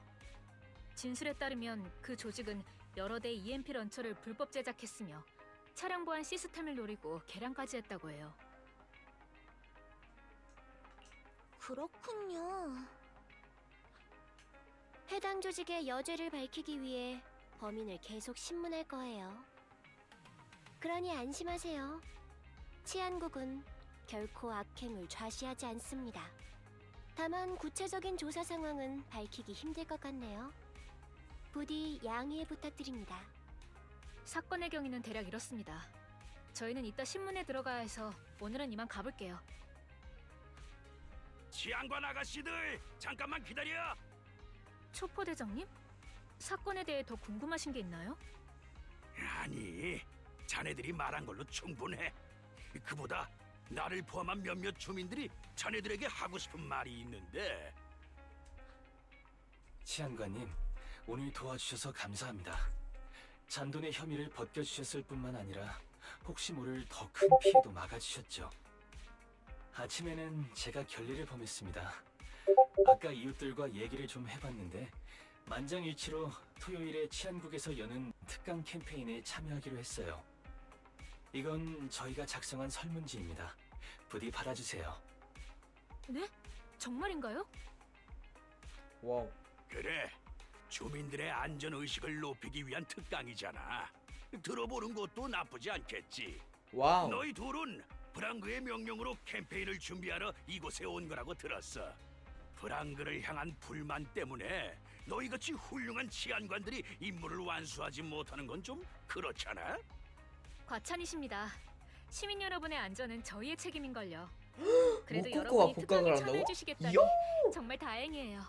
진술에 따르면 그 조직은 여러 대의 EMP 런처를 불법 제작했으며 차량 보안 시스템을 노리고 개량까지 했다고 해요. 그렇군요. 해당 조직의 여죄를 밝히기 위해 범인을 계속 신문할 거예요. 그러니 안심하세요. 치안국은 결코 악행을 좌시하지 않습니다. 다만 구체적인 조사 상황은 밝히기 힘들 것 같네요. 부디 양해 부탁드립니다. 사건의 경위는 대략 이렇습니다. 저희는 이따 신문에 들어가야 해서 오늘은 이만 가볼게요. 치안관 아가씨들 잠깐만 기다려. 초포대장님? 사건에 대해 더 궁금하신 게 있나요? 아니, 자네들이 말한 걸로 충분해. 그보다 나를 포함한 몇몇 주민들이 자네들에게 하고 싶은 말이 있는데. 치안관님, 오늘 도와주셔서 감사합니다. 잔돈의 혐의를 벗겨주셨을 뿐만 아니라 혹시 모를 더 큰 피해도 막아주셨죠. 아침에는 제가 결례를 범했습니다. 아까 이웃들과 얘기를 좀 해봤는데 만장일치로 토요일에 치안국에서 여는 특강 캠페인에 참여하기로 했어요. 이건 저희가 작성한 설문지입니다. 부디 받아주세요. 네? 정말인가요? 와우. 그래, 주민들의 안전의식을 높이기 위한 특강이잖아. 들어보는 것도 나쁘지 않겠지. 와우. 너희 둘은 브랑그의 명령으로 캠페인을 준비하러 이곳에 온 거라고 들었어. 브랑그를 향한 불만 때문에 너희같이 훌륭한 치안관들이 임무를 완수하지 못하는 건 좀 그렇잖아? 과찬이십니다. 시민 여러분의 안전은 저희의 책임인걸요. 그래도 뭐 여러분이 복각을 특강에 한다고? 참여해주시겠다니 이요? 정말 다행이에요.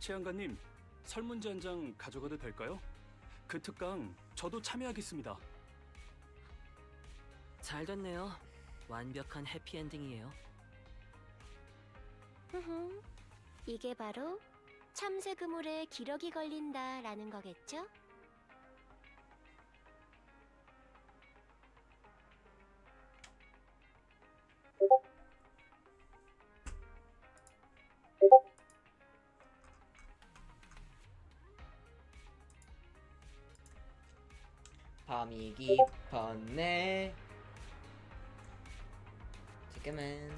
치안관님, 설문지 한 장 가져가도 될까요? 그 특강 저도 참여하겠습니다. 잘 됐네요. 완벽한 해피엔딩이에요. 이게 바로 참새 그물에 기러기 걸린다라는 거겠죠? 밤이 깊었네. 잠깐만.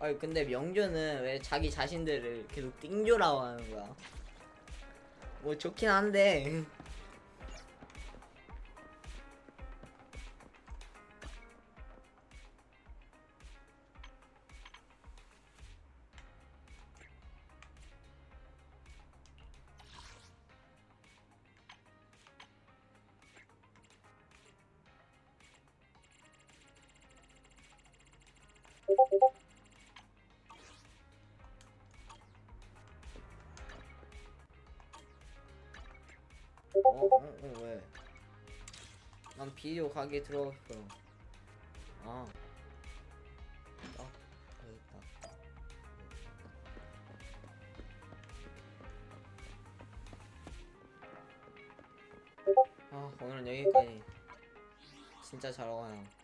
아니 근데 명주는 왜 자기 자신들을 계속 띵조라고 하는 거야? 뭐 좋긴 한데. 왜? 난 비디오 가게 들어갔어. 아, 여기 있다. 오늘은 여기까지. 진짜 잘 와요.